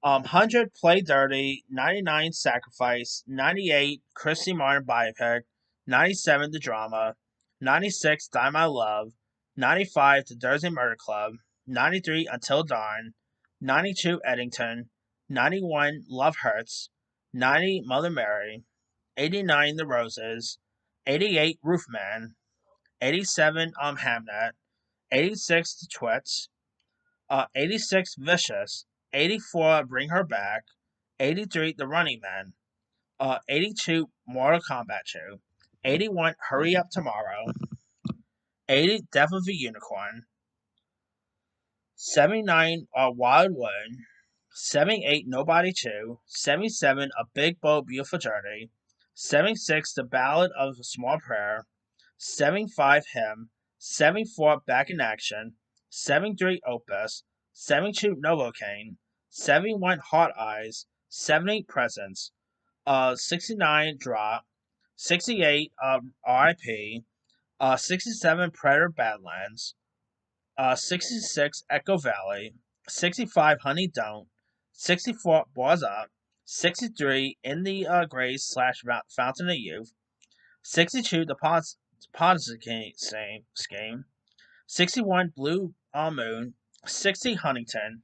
Speaker 1: 100 Play Dirty, 99 Sacrifice, 98 Christy Martin biopic, 97 The Drama, 96 Die My Love, 95 The Thursday Murder Club, 93 Until Dawn, 92 Eddington, 91 Love Hurts, 90 Mother Mary, 89 The Roses, 88 Roofman, 87 Hamnet, 86 The Twits, 86 Vicious, 84 Bring Her Back, 83 The Running Man, 82 Mortal Kombat 2, 81 Hurry Up Tomorrow, 80 Death of a Unicorn, 79 Wild Wood, 78 Nobody 2, 77 A Big Bold Beautiful Journey, 76 The Ballad of a Small Prayer, 75 Him, 74 Back in Action, 73 Opus, 72 Novocaine, 71 Hot Eyes, 70 Presents, 69 Drop, 68 RIP, 67 Predator Badlands, 66 Echo Valley, 65 Honey Don't, 64 Bars Up, 63 In the Grace / Fountain of Youth, 62 The Ponzi Scheme, 61 Blue Moon, 60 Huntington,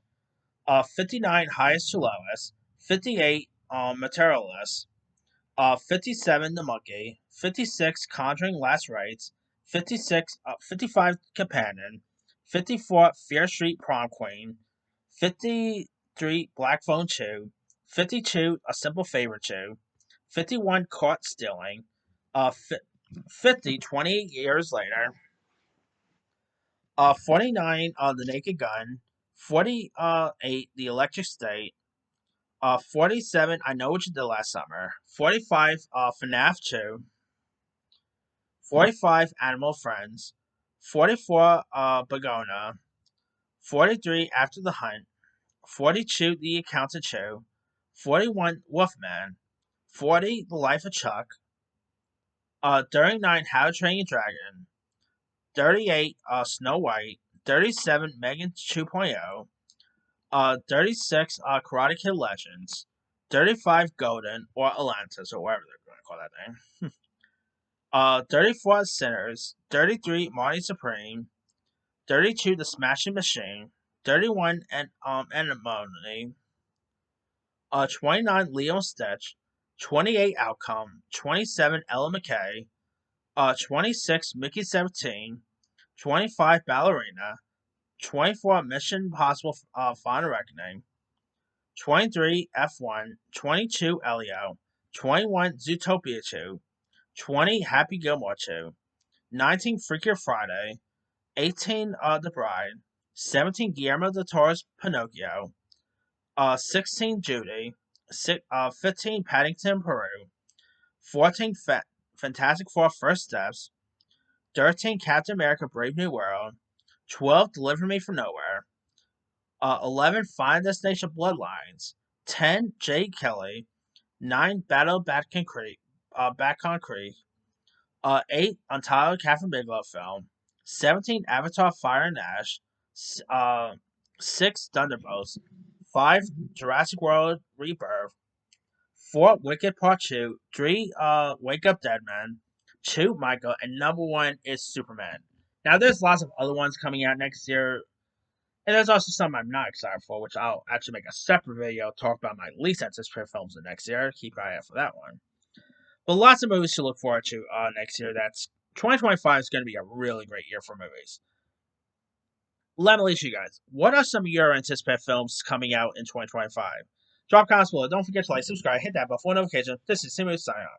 Speaker 1: 59 Highest to Lowest, 58 Materialist, 57 The Monkey, 56 Conjuring Last Rites, 55 Companion, 54 Fear Street Prom Queen, 53 Black Phone 2, 52 A Simple Favor 2, 51 Caught Stealing, 50 28 Years Later, 49 The Naked Gun, 48 The Electric State, 47 I Know What You Did Last Summer, 45 FNAF 2, 45 Animal Friends, 44 Bagona, 43 After the Hunt, 42 The Accountant Show, 41 Wolfman, 40 The Life of Chuck, 39 How to Train Your Dragon, 38 Snow White, 37 Megan 2.0, 36 Karate Kid Legends, 35 Golden or Atlantis or whatever they're going to call that name. 34 Sinners, 33 Marty Supreme, 32 The Smashing Machine, 31 Anemone, 29 Leo Stitch, 28 Outcome, 27 Ella McKay, 26 Mickey 17, 25 Ballerina, 24 Mission Impossible Final Reckoning, 23 F1, 22 Elio, 21 Zootopia 2, 20 Happy Gilmore 2, 19 Freakier Friday, 18 The Bride, 17 Guillermo del Toro's Pinocchio, 16 Judy, 15 Paddington Peru, 14 Fantastic Four First Steps, 13 Captain America Brave New World, 12 Deliver Me from Nowhere, 11 Final Destination Bloodlines, 10 Jade Kelly, 9 Battle of Batcon Creek, 8 Untitled Catherine Bigelow film, 17 Avatar Fire and Ash, 6 Thunderbolts, 5 Jurassic World Rebirth, 4 Wicked Part 2, 3 Wake Up Dead Man, 2 Michael, and number 1 is Superman. Now there's lots of other ones coming out next year, and there's also some I'm not excited for, which I'll actually make a separate video talk about my least anticipated films of next year. Keep an eye out for that one. But lots of movies to look forward to next year. 2025 is going to be a really great year for movies. Let me ask you guys, what are some of your anticipated films coming out in 2025? Drop comments below. Don't forget to like, subscribe, hit that bell for notification. This is Simu signing off.